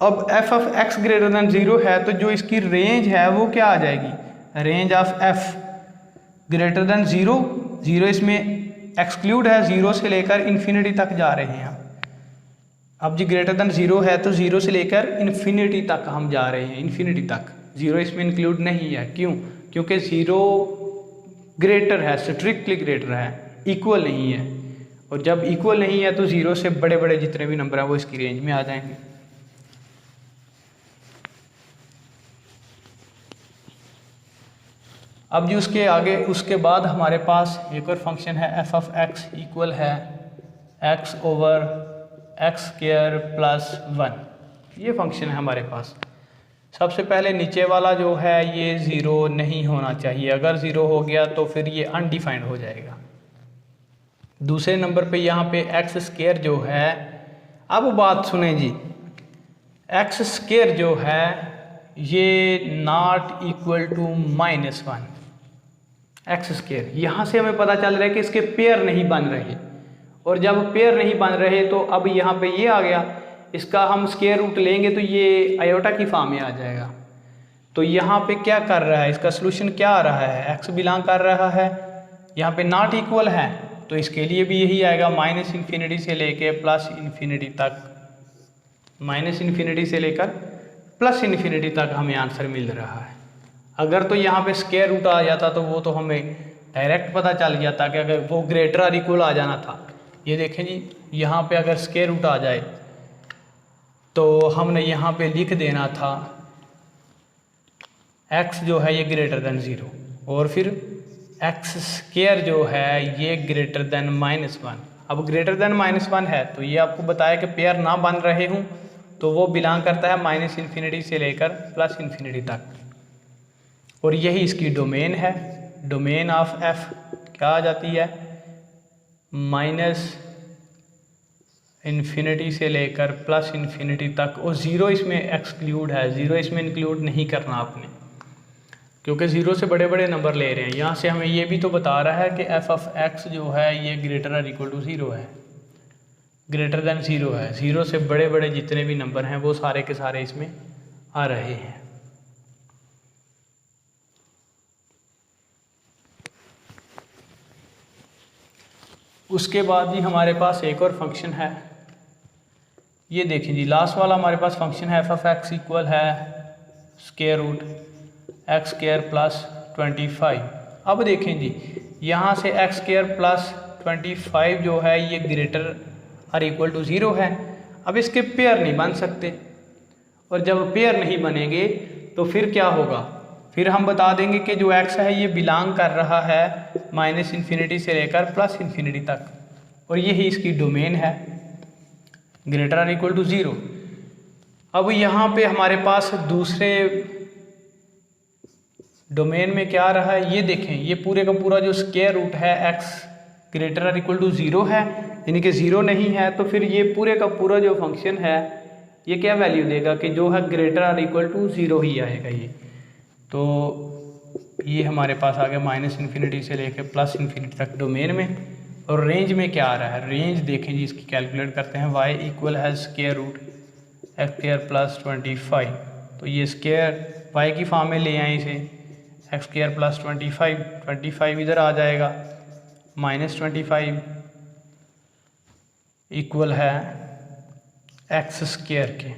अब f(x) ग्रेटर देन 0 है तो जो इसकी रेंज है वो क्या आ जाएगी, range of f greater than 0। 0 इसमें एक्सक्लूड है, 0 से लेकर इन्फिनिटी तक जा रहे हैं। अब जी ग्रेटर देन 0 है तो 0 से लेकर इन्फिनिटी तक हम जा रहे हैं, इन्फिनिटी तक। 0 इसमें इंक्लूड नहीं है, क्यों, क्योंकि 0 ग्रेटर है, स्ट्रिक्टली ग्रेटर है, इक्वल नहीं है। और जब इक्वल नहीं है तो 0 से बड़े बड़े जितने भी नंबर हैं वो इसकी रेंज में आ जाएंगे। अब जी उसके बाद हमारे पास एक और फंक्शन है f(x) इक्वल है x/(x² + 1)। ये फंक्शन है हमारे पास। सबसे पहले नीचे वाला जो है ये 0 नहीं होना चाहिए, अगर 0 हो गया तो फिर ये अनडिफाइंड हो जाएगा। दूसरे नंबर पे यहाँ पे x² जो है, अब बात सुने जी, x² जो है ये नॉट इक्वल टू -1। x², यहाँ से हमें पता चल रहा है कि इसके पेयर नहीं बन रहे, और जब पेयर नहीं बन रहे तो अब यहाँ पे ये आ गया, इसका हम स्क्वायर रूट लेंगे तो ये आयोटा की फॉर्म में आ जाएगा। तो यहाँ पे क्या कर रहा है, इसका सोल्यूशन क्या आ रहा है, x बिलोंग कर रहा है, यहाँ पे नॉट इक्वल है तो इसके लिए भी यही आएगा, -∞ से लेके +∞ तक, -∞ से लेकर प्लस इन्फिनिटी तक हमें आंसर मिल रहा है। अगर तो यहाँ पे स्क्वायर रूट आ जाता तो वो तो हमें डायरेक्ट पता चल जाता कि अगर वो ग्रेटर और इक्वल आ जाना था। ये देखें जी, यहाँ पे अगर स्क्वायर रूट आ जाए तो हमने यहाँ पे लिख देना था x जो है ये ग्रेटर देन 0 और फिर x स्क्वायर जो है ये ग्रेटर देन -1। अब ग्रेटर देन -1 है तो ये आपको बताया कि पेयर ना बन रहे हूँ तो वो बिलोंग करता है -इन्फिनिटी से लेकर प्लस इन्फिनिटी तक, और यही इसकी डोमेन है। डोमेन ऑफ f क्या आ जाती है, -इन्फिनिटी से लेकर प्लस इन्फिनिटी तक, और 0 इसमें एक्सक्लूड है, 0 इसमें इंक्लूड नहीं करना आपने, क्योंकि 0 से बड़े बड़े नंबर ले रहे हैं। यहाँ से हमें ये भी तो बता रहा है कि f ऑफ x जो है ये ग्रेटर और इक्वल टू 0 है, ग्रेटर देन 0 है। 0 से बड़े बड़े जितने भी नंबर हैं वो सारे के सारे इसमें आ रहे हैं। उसके बाद जी हमारे पास एक और फंक्शन है, ये देखें जी, लास्ट वाला हमारे पास फंक्शन है f ऑफ x इक्वल है square root x square plus 25। अब देखें जी, यहाँ से एक्स स्क्वायर प्लस 25 जो है ये ग्रेटर और इक्वल टू 0 है। अब इसके पेयर नहीं बन सकते, और जब पेयर नहीं बनेंगे तो फिर क्या होगा, फिर हम बता देंगे कि जो x है ये बिलोंग कर रहा है -इन्फिनिटी से लेकर प्लस इन्फिनिटी तक, और यही इसकी डोमेन है ग्रेटर और इक्वल टू 0। अब यहाँ पे हमारे पास दूसरे डोमेन में क्या रहा है, ये देखें, ये पूरे का पूरा जो स्क्वायर रूट है x ग्रेटर और इक्वल टू 0 है, यानी कि 0 नहीं है, तो फिर ये पूरे का पूरा जो फंक्शन है ये क्या वैल्यू देगा कि जो है ग्रेटर और इक्वल टू 0 ही आएगा ये। तो ये हमारे पास आ गया -इन्फिनिटी से लेकर प्लस इन्फिनिटी तक डोमेन में। और रेंज में क्या आ रहा है, रेंज देखें जी, इसकी कैलकुलेट करते हैं। y इक्वल है square root x square plus 25, तो ये स्क्वायर y की फॉर्म में ले आए इसे, एक्स स्क्वायर प्लस 25 इधर आ जाएगा, -25 इक्वल है एक्स स्क्वायर के।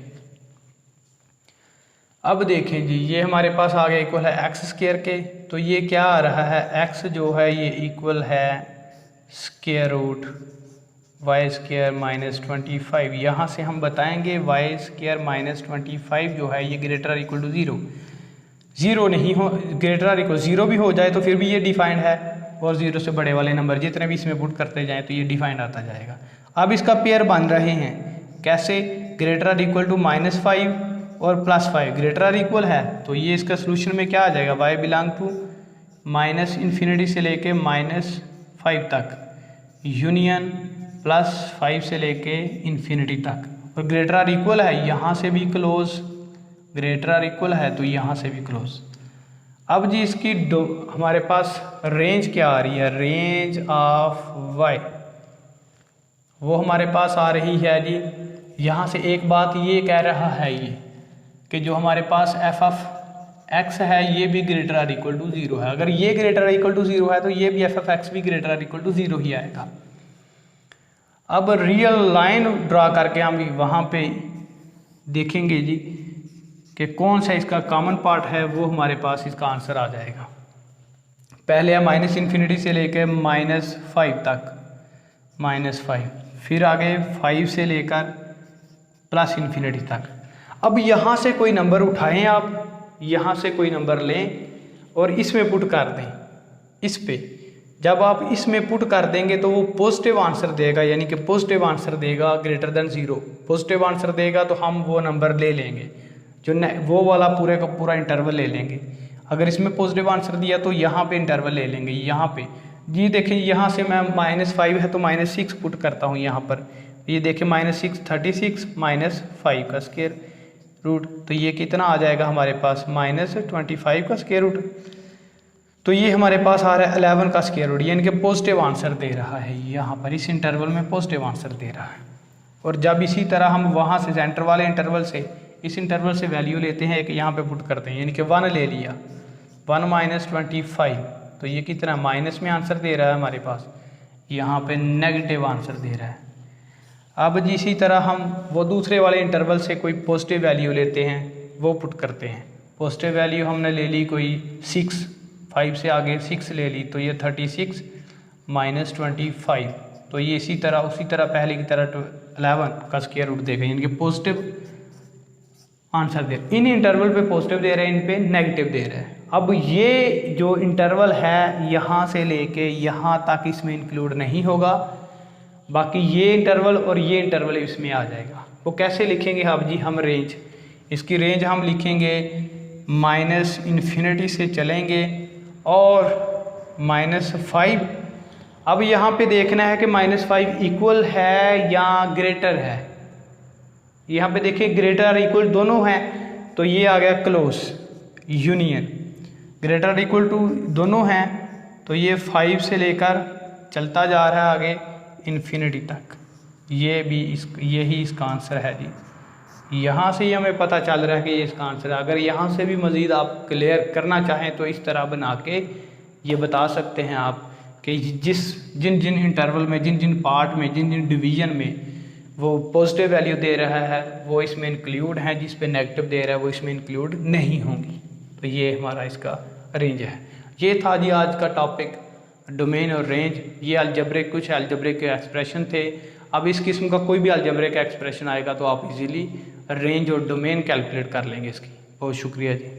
अब देखें जी, ये हमारे पास आ गया इक्वल है एक्स स्क्वायर के, तो ये क्या आ रहा है, x जो है ये इक्वल है स्क्वायर रूट वाई स्क्वायर -25। यहाँ से हम बताएंगे वाई स्क्वायर -25 जो है ये ग्रेटर और इक्वल टू 0 नहीं हो, ग्रेटर और इक्वल 0 भी हो जाए तो फिर भी ये डिफाइंड है, और 0 से बड़े वाले नंबर जितने भी इसमें पुट करते जाएं तो ये डिफाइंड आता जाएगा। अब इसका पेयर बन रहे हैं कैसे, ग्रेटर और इक्वल टू -5 और +5, ग्रेटर और इक्वल है तो ये इसका सोल्यूशन में क्या आ जाएगा, y बिलोंग टू -इन्फिनिटी से लेके -5 तक, यूनियन +5 से लेके इन्फिनिटी तक, और ग्रेटर और इक्वल है यहाँ से भी क्लोज, ग्रेटर और इक्वल है तो यहाँ से भी क्लोज। अब जी इसकी हमारे पास रेंज क्या आ रही है, रेंज ऑफ y वो हमारे पास आ रही है जी, यहाँ से एक बात ये कह रहा है ये कि जो हमारे पास f ऑफ x है ये भी ग्रेटर और इक्वल टू 0 है। अगर ये ग्रेटर और इक्वल टू 0 है तो ये भी f ऑफ x भी ग्रेटर और इक्वल टू 0 ही आएगा। अब रियल लाइन ड्रा करके हम वहाँ पे देखेंगे जी कि कौन सा इसका कॉमन पार्ट है, वो हमारे पास इसका आंसर आ जाएगा। पहले है -इन्फिनिटी से लेकर -5 तक, -5, फिर आगे 5 से लेकर प्लस इन्फिनिटी तक। अब यहाँ से कोई नंबर उठाएं आप, यहाँ से कोई नंबर लें और इसमें पुट कर दें, इस पे जब आप इसमें पुट कर देंगे तो वो पॉजिटिव आंसर देगा, यानी कि पॉजिटिव आंसर देगा ग्रेटर देन 0, पॉजिटिव आंसर देगा तो हम वो नंबर ले लेंगे, जो वो वाला पूरे का पूरा इंटरवल ले लेंगे। अगर इसमें पॉजिटिव आंसर दिया तो यहाँ पे इंटरवल ले लेंगे, यहाँ पे जी देखिए, यहाँ से मैं -5 है तो -6 पुट करता हूँ यहाँ पर, ये देखिए -6 36 -5 का स्क्वायर रूट, तो ये कितना आ जाएगा हमारे पास -25 का स्क्वायर रूट, तो ये हमारे पास आ रहा है 11 का स्क्वायर रूट, यानी कि पॉजिटिव आंसर दे रहा है यहाँ पर, इस इंटरवल में पॉजिटिव आंसर दे रहा है। और जब इसी तरह हम वहाँ से सेंटर वाले इंटरवल से इस इंटरवल से वैल्यू लेते हैं, एक यहाँ पे पुट करते हैं, यानी कि 1 ले लिया, 1 -25, तो ये कितना माइनस में आंसर दे रहा है हमारे पास, यहाँ पे नेगेटिव आंसर दे रहा है। अब इसी तरह हम वो दूसरे वाले इंटरवल से कोई पॉजिटिव वैल्यू लेते हैं, वो पुट करते हैं। पॉजिटिव वैल्यू हमने ले ली कोई 6, 5 से आगे 6 ले ली, तो ये 36 माइनस 25, तो ये उसी तरह पहले की तरह 11 का स्क्वायर रूट देगा, यानी कि पॉजिटिव आंसर दे। इन इंटरवल पे पॉजिटिव दे रहे हैं, इन पे नेगेटिव दे रहे हैं। अब ये जो इंटरवल है यहाँ से लेके यहाँ तक इसमें इंक्लूड नहीं होगा, बाकी ये इंटरवल और ये इंटरवल इसमें आ जाएगा। वो कैसे लिखेंगे आप जी? हम रेंज, इसकी रेंज हम लिखेंगे -∞ से चलेंगे और -5। अब यहाँ पे देखना है कि -5 इक्वल है या ग्रेटर है। यहाँ पे देखिए ग्रेटर इक्वल दोनों हैं, तो ये आ गया close union. Greater equal to दोनों हैं, तो ये 5 से लेकर चलता जा रहा है आगे इन्फिनिटी तक। ये भी यही इसका आंसर है जी। यहाँ से ही हमें पता चल रहा है कि ये इसका आंसर है। अगर यहाँ से भी मज़ीद आप क्लियर करना चाहें तो इस तरह बना के ये बता सकते हैं आप कि जिन जिन इंटरवल में, जिन जिन पार्ट में, जिन जिन डिवीज़न में वो पॉजिटिव वैल्यू दे रहा है वो इसमें इंक्लूड हैं, जिस पे नेगेटिव दे रहा है वो इसमें इंक्लूड नहीं होंगी। तो ये हमारा इसका रेंज है। ये था जी आज का टॉपिक, डोमेन और रेंज। ये अलजेब्रिक, कुछ अलजेब्रिक के एक्सप्रेशन थे। अब इस किस्म का कोई भी अलजेब्रिक एक्सप्रेशन आएगा तो आप इजीली रेंज और डोमेन कैलकुलेट कर लेंगे इसकी। बहुत शुक्रिया जी।